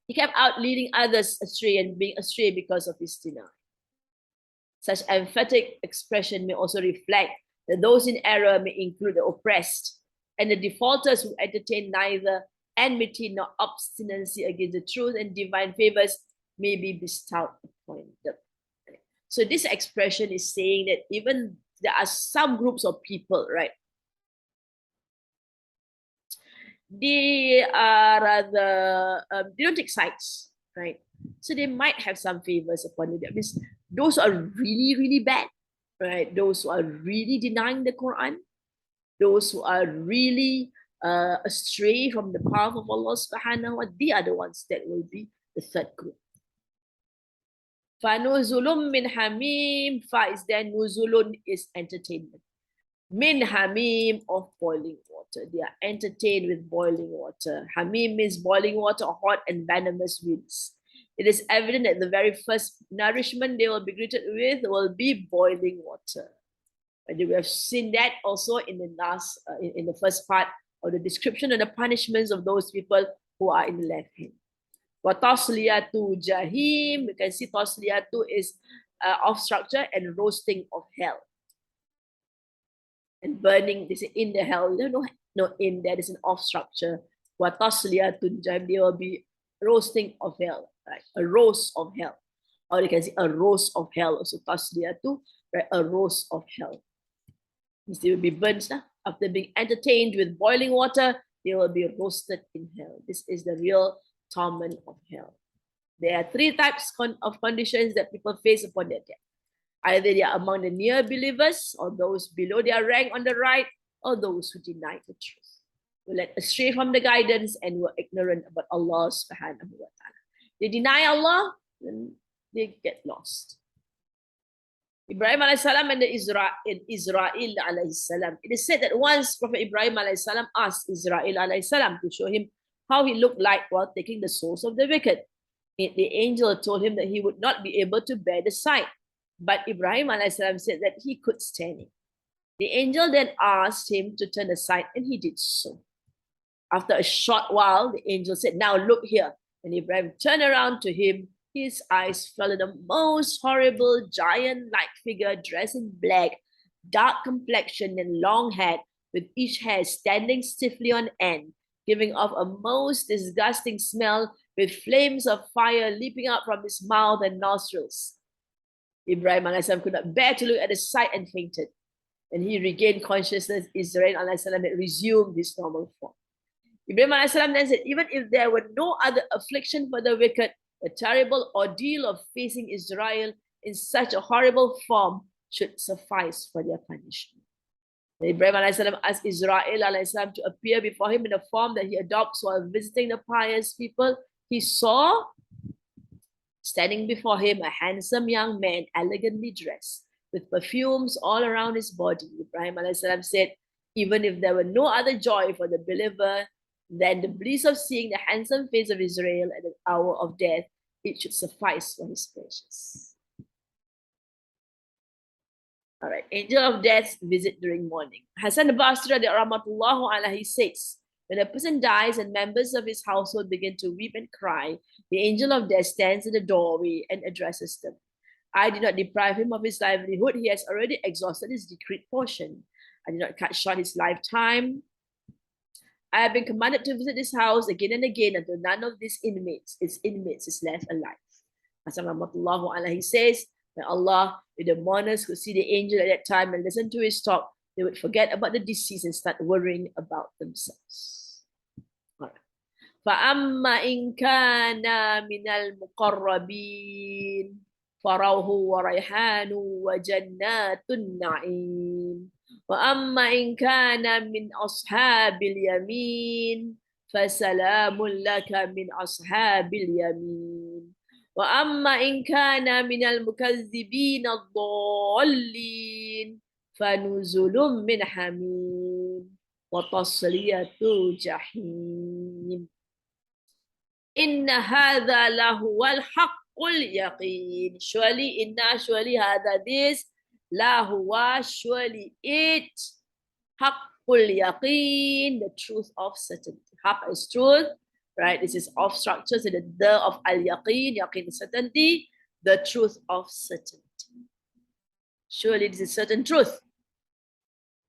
he kept out leading others astray and being astray because of his denial. Such emphatic expression may also reflect that those in error may include the oppressed and the defaulters who entertain neither enmity nor obstinacy against the truth, and divine favors may be bestowed upon them. So this expression is saying that even there are some groups of people, right? They are rather, they don't take sides, right? So they might have some favors upon you. That means those are really, really bad, right? Those who are really denying the Quran, those who are really astray from the path of Allah subhanahu wa ta'ala, they are the ones that will be the third group. Fanuzulum min hamim. Fa is then nuzulun is entertainment. Min hamim, of boiling water. They are entertained with boiling water. Hamim means boiling water, hot and venomous winds. It is evident that the very first nourishment they will be greeted with will be boiling water. And we have seen that also in the last, in the first part of the description of the punishments of those people who are in the left hand. Watasliyatu jahim. You can see tasliyatu is off structure and roasting of hell. And burning, they say in the hell. No, in there is an off structure. Watasliyatu jahim. They will be roasting of hell, right? A roast of hell. Or you can see a roast of hell. Also tasliyatu, right? A roast of hell. They will be burnt after being entertained with boiling water. They will be roasted in hell. This is the real torment of hell. There are three types of conditions that people face upon their death. Either they are among the near believers, or those below their rank on the right, or those who deny the truth, who led astray from the guidance and were ignorant about Allah subhanahu wa ta'ala. They deny Allah, then they get lost. Ibrahim alayhi salam and Israel alayhi salam. It is said that once Prophet Ibrahim alayhi salam asked Israel alayhi salam to show him how he looked like while taking the souls of the wicked. The angel told him that he would not be able to bear the sight, but Ibrahim alayhi salam said that he could stand it. The angel then asked him to turn aside, and he did so. After a short while, the angel said, "Now look here." And Ibrahim turned around to him. His eyes fell on the most horrible giant-like figure dressed in black, dark complexion and long hair, with each hair standing stiffly on end, giving off a most disgusting smell, with flames of fire leaping out from his mouth and nostrils. Ibrahim a.s. could not bear to look at the sight and fainted. When he regained consciousness, Israel a.s. had resumed his normal form. Ibrahim a.s. then said, even if there were no other affliction for the wicked, the terrible ordeal of facing Israel in such a horrible form should suffice for their punishment. Ibrahim a.s. asked Israel a.s. to appear before him in a form that he adopts while visiting the pious people. He saw, standing before him, a handsome young man, elegantly dressed, with perfumes all around his body. Ibrahim a.s. said, even if there were no other joy for the believer than the bliss of seeing the handsome face of Israel at the hour of death, it should suffice for his pleasures. All right, angel of death visit during morning. Hassan al-Basri rahmatullahu alayhi says, when a person dies and members of his household begin to weep and cry, the angel of death stands in the doorway and addresses them. I did not deprive him of his livelihood. He has already exhausted his decreed portion. I did not cut short his lifetime. I have been commanded to visit this house again and again until none of its inmates is left alive. Hassan rahmatullahu alayhi says, when Allah, with the mourners, could see the angel at that time and listen to his talk, they would forget about the deceased and start worrying about themselves. All right. فَأَمَّا إِنْ كَانَ مِنَ الْمُقَرَّبِينَ فَرَوْحٌ وَرَيْحَانٌ وَجَنَّاتُ النَّعِيمِ وَأَمَّا إِنْ كَانَ مِنْ أَصْحَابِ الْيَمِينِ فَسَلَامٌ لَكَ مِنْ أَصْحَابِ الْيَمِينِ وَأَمَّا إِنْ كَانَ مِنَ الْمُكَذِّبِينَ الضَّالِّينَ فَنُزُلٌ مِنْ حَمِيمٍ وَتَصْلِيَةُ جَحِيمٍ إِنَّ هَذَا لَهُوَ الْحَقُّ الْيَقِينِ Surely هَذَا this لَهُوَ surely it حَقُّ الْيَقِينِ the truth of certainty. Haqq is truth, right? This is of structures in the of al-yaqeen, yaqeen is certainty, the truth of certainty. Surely this is certain truth.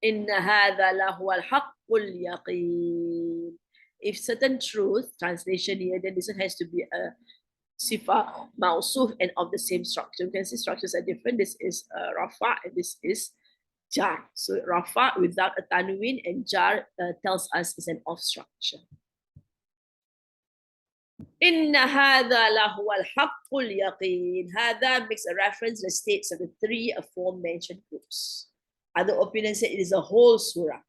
إِنَّ هَذَا لَهُوَ الْحَقُّ الْيَقِينِ If certain truth, translation here, then this one has to be a sifa, mausuf, and of the same structure. You can see structures are different. This is rafa, and this is jar. So rafa without a tanwin, and jar tells us is an off structure. Inna hadha lahu al-haqqul yaqeen. Hadha makes a reference to the states of the three aforementioned groups. Other opinions say it is a whole surah.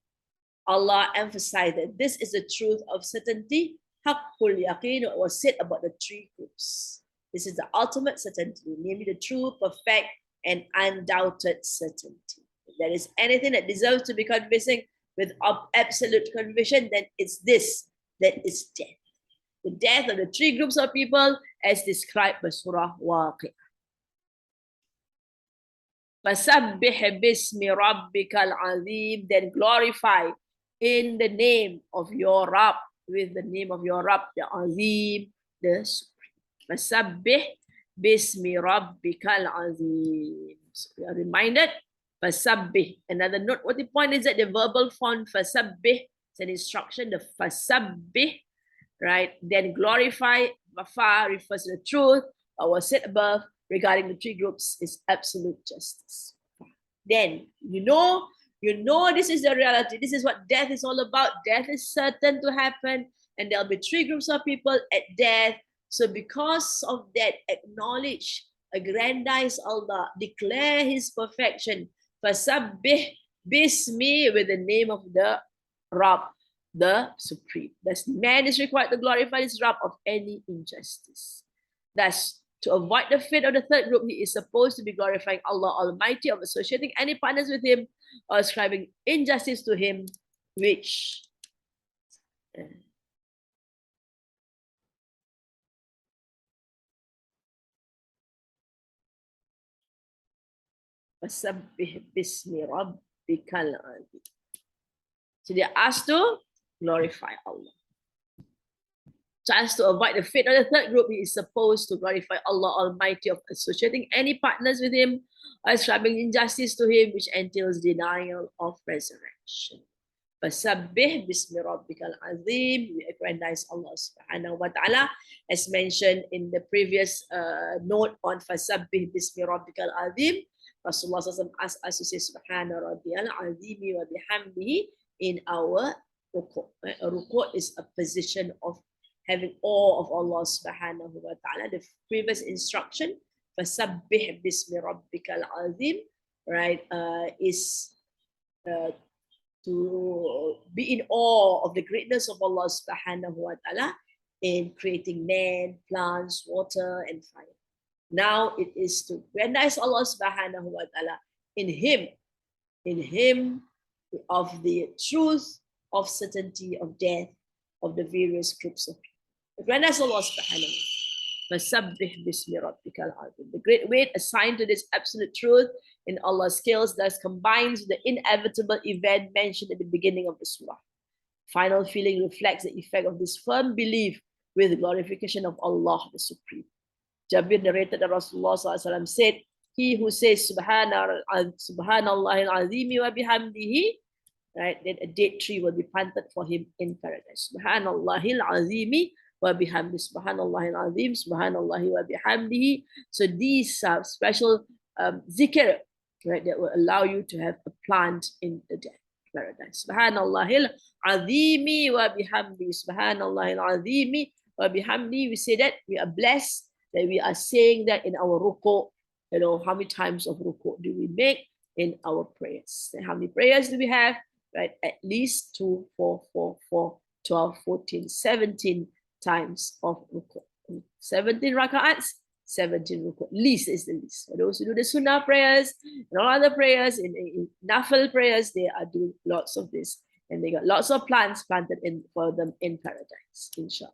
Allah emphasized that this is the truth of certainty. Haqqul yaqeen was said about the three groups. This is the ultimate certainty, namely the true, perfect, and undoubted certainty. If there is anything that deserves to be convincing with absolute conviction, then it's this, that is death. The death of the three groups of people as described by Surah Waqiah. فَسَبِّحْ بِاسْمِ رَبِّكَ الْعَظِيمِ Then glorify in the name of your Rabb, with the name of your Rabb, the Azim, the Supreme. فَسَبِّحْ بِاسْمِ رَبِّكَ الْعَظِيمِ So we are reminded, فَسَبِّحْ Another note, what the point is that the verbal form فَسَبِّحْ is an instruction, the فَسَبِّحْ right? Then glorify, Wafa refers to the truth, what was said above regarding the three groups is absolute justice. Then, you know this is the reality. This is what death is all about. Death is certain to happen, and there'll be three groups of people at death. So because of that, acknowledge, aggrandize Allah, declare His perfection. Fasabbih bismi, with the name of the Rabb, the Supreme. Thus, man is required to glorify his Rabb of any injustice. Thus, to avoid the fate of the third group, he is supposed to be glorifying Allah Almighty of associating any partners with Him or ascribing injustice to Him, which فَسَبِّحْ بِاسْمِ رَبِّكَ الْعَظِيمِ. So they are asked to glorify Allah. So as to avoid the fate of the third group, he is supposed to glorify Allah Almighty of associating any partners with Him or ascribing injustice to Him, which entails denial of resurrection. فَسَبِّحْ بِاسْمِ رَبِّكَ الْعَظِيمِ We aggrandize Allah subhanahu wa ta'ala, as mentioned in the previous note on فَسَبِّحْ بِاسْمِ رَبِّكَ الْعَظِيمِ. Rasulullah SAW asked us to say Subhana Rabbiyal Azimi wa bihamdihi in our ruku'. A ruku' is a position of having awe of Allah subhanahu wa ta'ala. The previous instruction, فَسَبِّحْ بِاسْمِ رَبِّكَ الْعَظِيمِ, right, is to be in awe of the greatness of Allah subhanahu wa ta'ala in creating man, plants, water, and fire. Now it is to recognize Allah subhanahu wa ta'ala in Him of the truth, of certainty, of death, of the various groups of people. Recognize Allah subhanahu wa ta'ala. فَسَبِّحْ بِاسْمِ رَبِّكَ الْعَظِيمِ The great weight assigned to this absolute truth in Allah's scales thus combines the inevitable event mentioned at the beginning of the surah. Final feeling reflects the effect of this firm belief with glorification of Allah the Supreme. Jabir narrated that Rasulullah SAW said, he who says Subhanallah al-Azimi wa bihamdihi, right, then a date tree will be planted for him in paradise. Subhanallah al-Azimi wa bihamdihi, Subhanallah al-Azim, Subhanallah wa bihamdihi. So these are special zikr, right, that will allow you to have a plant in the paradise. Subhanallah al-Azimi wa bihamdihi, Subhanallah al-Azimi wa bihamdihi. We say that we are blessed that we are saying that in our ruku'. You know, how many times of ruku' do we make in our prayers? And how many prayers do we have? Right, at least 2, 4, 4, 4, 12, 14, 17 times of ruku'. 17 raka'ats, 17 ruku'. Least is the least. For those who do the sunnah prayers and all other prayers, in nafil prayers, they are doing lots of this And they got lots of plants planted for them in paradise, inshallah.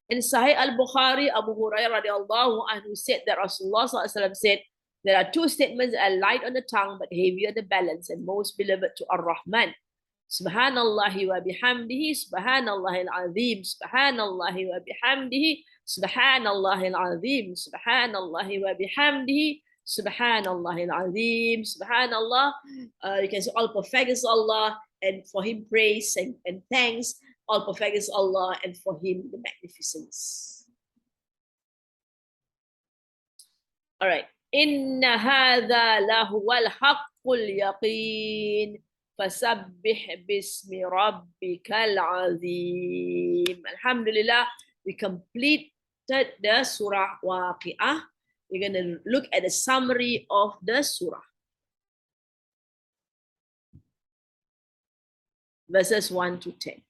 In Sahih al-Bukhari, Abu Hurairah radiallahu anhu said that Rasulullah said, there are two statements that are light on the tongue but heavy on the balance and most beloved to Ar-Rahman. Subhanallahi wa bihamdihi, subhanallahi al-azim, subhanallahi wa bihamdihi, subhanallahi al-azim, subhanallahi wa bihamdihi, subhanallahi al-azim, subhanallah. You can say all perfect is Allah, and for him praise and thanks. All perfect is Allah, and for him the magnificence. All right. Inna hadha lahuwal haqqul yaqeen. Fasabbih bismi rabbikal azim. Alhamdulillah, we completed the surah waqiah. We're going to look at the summary of the surah. Verses 1 to 10.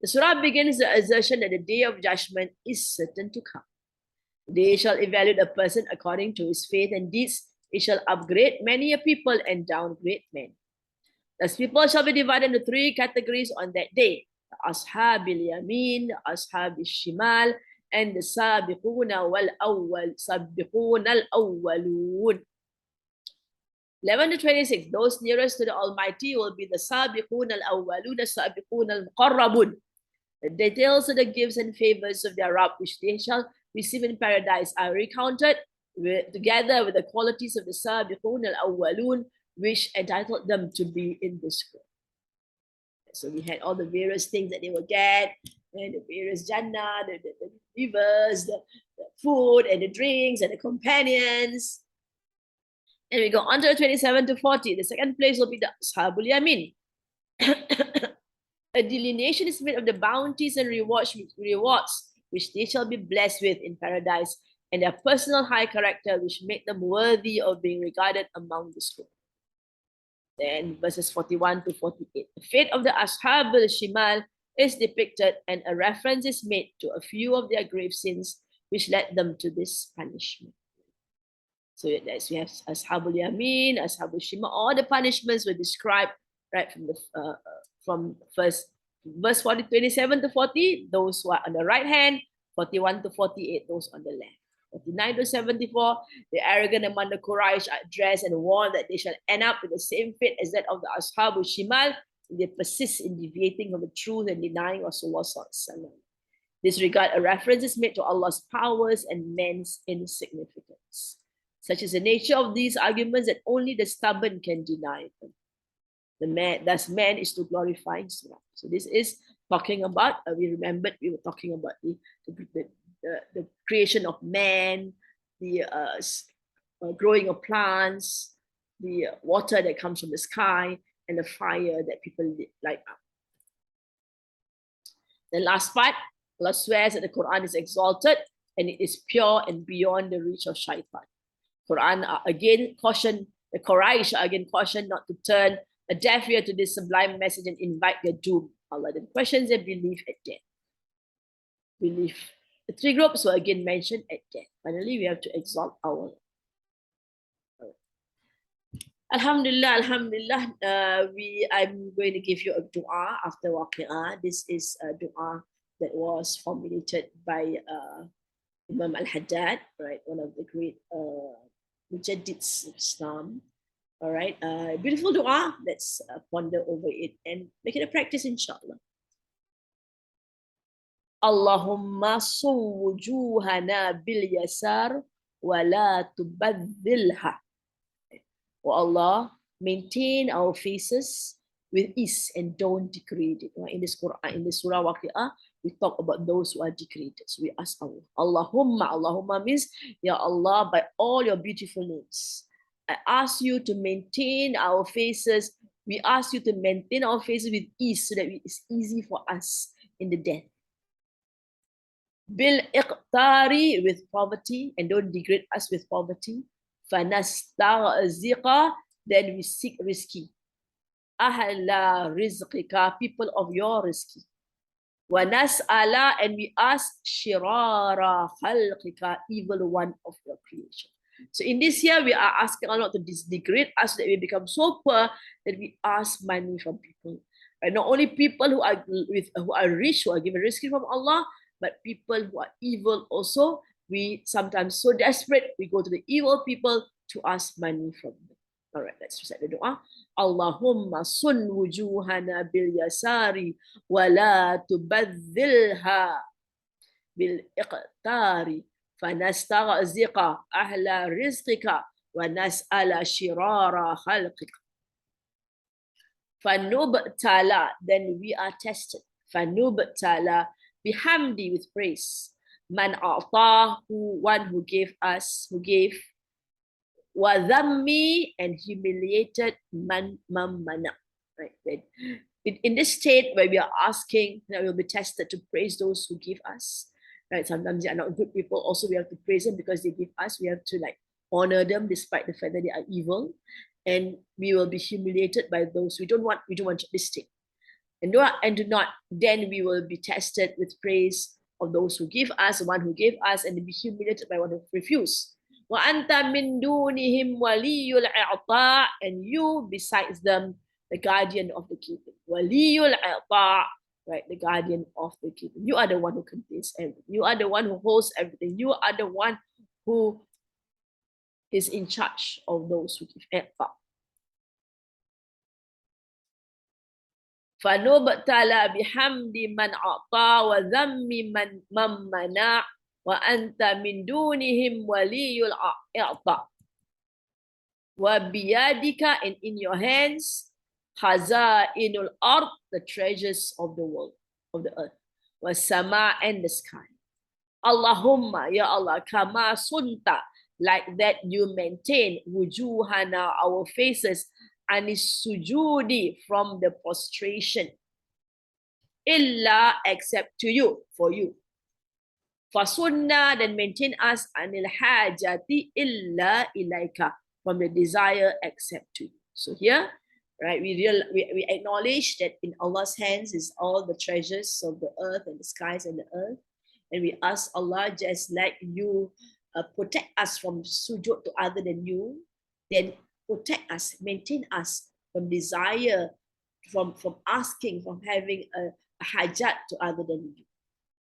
The surah begins the assertion that the day of judgment is certain to come. They shall evaluate a person according to his faith and deeds. It shall upgrade many a people and downgrade many. Thus people shall be divided into three categories on that day. The Ashabil Yamin, the Ashabil Shimal, and the Sabiquna wal-Awwal, Sabiquna al-Awwalun. 11 to 26, those nearest to the Almighty will be the Sabiqun al-Awwalun, the Sabiqun al-Muqarrabun. The details of the gifts and favors of their Rabb, which they shall receive in paradise, are recounted together with the qualities of the Sabiqun al-Awwalun, which entitled them to be in this world. So we had all the various things that they will get, and the various Jannah, the rivers, the food, and the drinks, and the companions. And we go on to 27 to 40. The second place will be the Ashabul Yamin. A delineation is made of the bounties and rewards which they shall be blessed with in paradise, and their personal high character which make them worthy of being regarded among this group. Then verses 41 to 48. The fate of the Ashab al-Shimal is depicted, and a reference is made to a few of their grave sins which led them to this punishment. So as we have Ashab al-Yamin, Ashab al-Shimal, all the punishments were described right from verse 27 to 40, those who are on the right hand, 41 to 48, those on the left. 49 to 74, the arrogant among the Quraysh are addressed and warned that they shall end up with the same fate as that of the Ashab al-Shimal if they persist in deviating from the truth and denying Rasulullah sallallahu alaihi wasallam. This regard, a reference is made to Allah's powers and man's insignificance. Such is the nature of these arguments that only the stubborn can deny them. Thus man is to glorify Islam. So this is talking about, we remembered we were talking about the creation of man, the growing of plants, the water that comes from the sky, and the fire that people light up. The last part, Allah swears that the Quran is exalted and it is pure and beyond the reach of shaitan. Quran again cautioned, the Quraysh again cautioned not to turn a deaf ear to this sublime message and invite their doom. Allah then questions their belief at death. Belief. The three groups were again mentioned at death. Finally, we have to exalt our. Alhamdulillah, Alhamdulillah. I'm going to give you a dua after waqiah. This is a dua that was formulated by Imam Al-Haddad, right? One of the great Mujaddids of Islam. All right, beautiful dua. Let's ponder over it and make it a practice, inshallah. Allahumma suwujuhana bil yasar wa la tubadhilha. Oh Allah, maintain our faces with ease and don't degrade it. In this Quran, in the Surah Waqiah, we talk about those who are degraded. So we ask Allah. Allahumma, Allahumma means, Ya Allah, by all your beautiful names, I ask you to maintain our faces. We ask you to maintain our faces with ease so that it's easy for us in the death. Bil iqtari, with poverty, and don't degrade us with poverty. Fanasta'ziqa, then we seek rizki. Ahla rizqika, people of your rizki. Wa nas'ala, and we ask shirara khalqika, evil one of your creation. So in this year, we are asking Allah to degrade us so that we become so poor that we ask money from people. Right? Not only people who are rich, who are given rizq from Allah, but people who are evil also. We sometimes so desperate, we go to the evil people to ask money from them. All right, let's recite the dua. Allahumma sun wujuhana bil yasari wa la tubadhilha bil iqtari fanastaghziqa ahla rizqika wa nas'ala shirara khalqika. Fanubtala, then we are tested. Fanubtala, bihamdi, with praise. Man a'ta, one who gave us, who gave. Wadhammi, and humiliated. Man mana. Right. Then in this state where we are asking, that we'll be tested to praise those who give us. Right. Sometimes they are not good people. Also, we have to praise them because they give us. We have to like honor them despite the fact that they are evil. And we will be humiliated by those we don't want this thing. And do not, then we will be tested with praise of those who give us, the one who gave us, and be humiliated by one who refused. Wa anta min dunihim waliyul i'ta, and you besides them, the guardian of the keeping. Waliyul i'ta, right, the guardian of the keeping. You are the one who contains everything. You are the one who holds everything. You are the one who is in charge of those who give i'ta. فَنُبْتَلَى بِحَمْدِ مَنْ أَعْطَى وَذَمِّ مَنْ مَنَعَ وَأَنْتَ مِنْ دُونِهِمْ وَلِيُّ الْإِعْطَاءِ وَبِيَدِكَ, and in your hands, خَزَائِنُ الْأَرْضِ, the treasures of the world, of the earth, وَالسَّمَاءِ, and the sky. Allahumma, ya Allah, kama sunta, like that you maintain, wujuhana, our faces, anis sujudi, from the prostration, illa, except to you, for you. Fasunna, then maintain us, anil hajati illa ilaika, from the desire except to you. So here, right, we acknowledge that in Allah's hands is all the treasures of the earth and the skies and the earth. And we ask Allah, just like you protect us from sujud to other than you, then protect us, maintain us from desire, from asking, from having a hajat to other than you.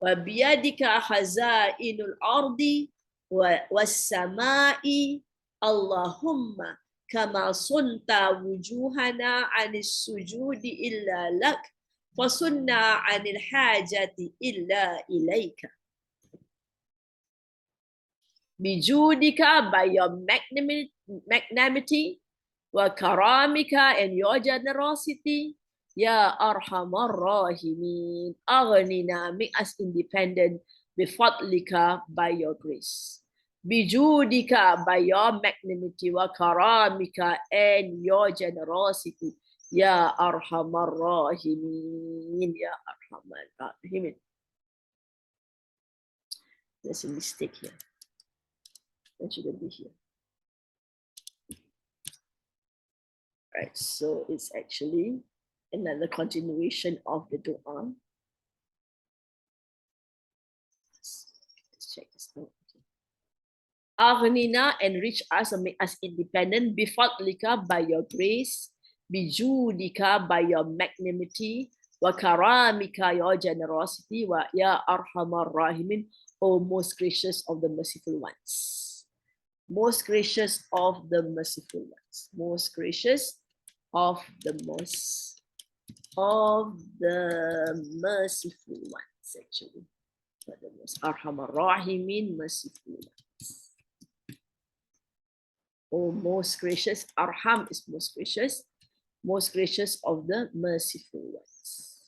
وَبِيَدِكَ خَزَائِنُ الْأَرْضِ وَالسَّمَاءِ اللَّهُمَّ كَمَا صُنْتَ وُجُوهَنَا عَنِ السُّجُودِ إِلَّا لَكَ فَصُنَّا عَنِ الْحَاجَةِ إِلَّا إِلَيْكَ. بِجُودِكَ, by your magnanimity, وَكَرَامِكَ, and your generosity, Ya Arhamar Rahimin, Aghnina, make us independent, bifadlika, by your grace. Bijudika, by your magnanimity, wa karamika, and your generosity, Ya Arhamar Rahimin, Ya Arhamar Rahimin. There's a mistake here. That shouldn't be here. Right, so it's actually another continuation of the dua. Let's check this out. Aghnina, enrich us and make us independent, bifadlika, by your grace, bijudika, by your magnanimity, wa karamika, your generosity, wa ya arhamar rahimin, O most gracious of the merciful ones. Most gracious of the merciful ones. Most gracious of the merciful ones, actually. But the most Arhamar Rahimin, merciful ones. Oh, most gracious. Arham is most gracious of the merciful ones.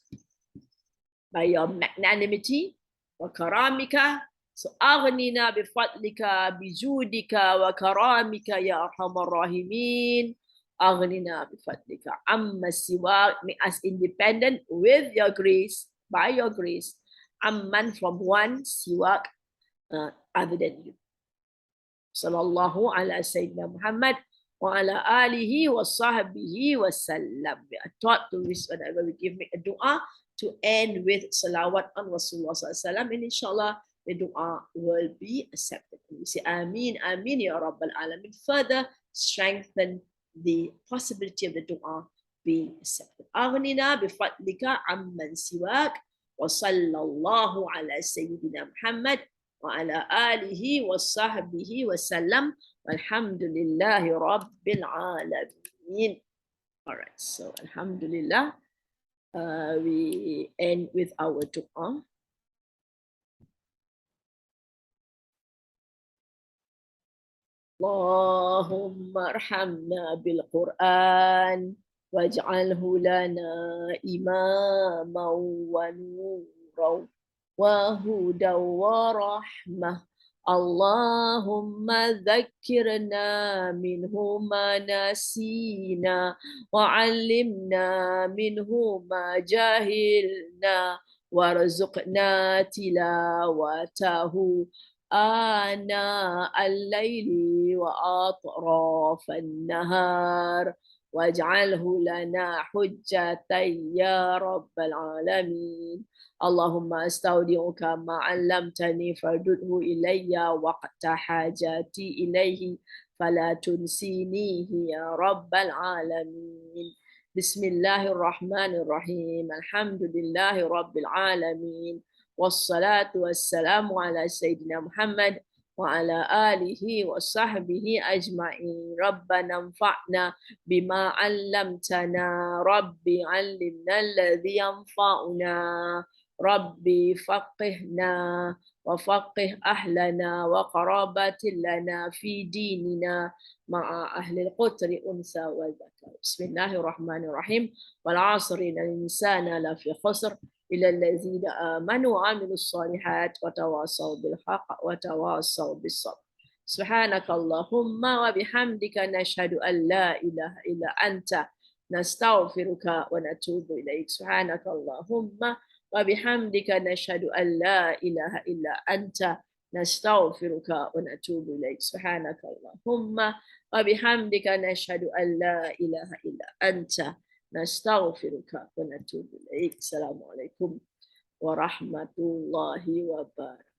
By your magnanimity, wa karamika, so aghnina bifadlika, bijudika, wa karamika, ya Arhamar Rahimin. Aghnina bifadlika amma siwa, make us independent with your grace, by your grace, amman, from one, siwak, other than you. Sallallahu ala Sayyidina Muhammad wa ala alihi wa sahbihi wa sallam. We are taught to read whenever we make a dua to end with salawat on Rasulullah sallallahu alaihi wasallam, and inshallah the dua will be accepted. We say Ameen, Ameen, Ya Rabbal Alamin. Further strengthen the possibility of the dua being accepted. أغننا بفضلك عمن سواك وصلى الله على سيدنا محمد وعلى آله وصحبه وسلم والحمد لله رب العالمين. All right, so Alhamdulillah, we end with our dua. اللهم ارحمنا بالقرآن واجعله لنا إماما ونورا وهدى ورحمة. اللهم ذكرنا منه ما نسينا وعلمنا منه ما جهلنا وارزقنا تلاوته آناء الليل وأطراف النهار واجعله لنا حجة يا رب العالمين. اللهم استودعك ما علمتني فردده إلي وقت حاجتي إليه فلا تنسينيه يا رب العالمين. بسم الله الرحمن الرحيم. الحمد لله رب العالمين والصلاة والسلام على سيدنا محمد وعلى آله وصحبه أجمعين. ربنا انفعنا بما علمتنا. ربي علمنا الذي ينفعنا. ربي فقهنا وفقه أهلنا وقرابة لنا في ديننا مع أهل القتر أنثى وذكر. بسم الله الرحمن الرحيم. والعصر إن الإنسان لفي خسر إلى الذين آمنوا وعملوا الصالحات وتواصوا بالحق وتواصوا بالصبر. سبحانك اللهم وبحمدك نشهد أن لا إله إلا أنت نستغفرك ونتوب إليك. سبحانك اللهم وبحمدك نشهد أن لا إله إلا أنت نستغفرك ونتوب إليك. سبحانك اللهم وبحمدك نشهد أن لا إله إلا أنت نستغفرك ونتوب إليك. السلام عليكم ورحمة الله وبركاته.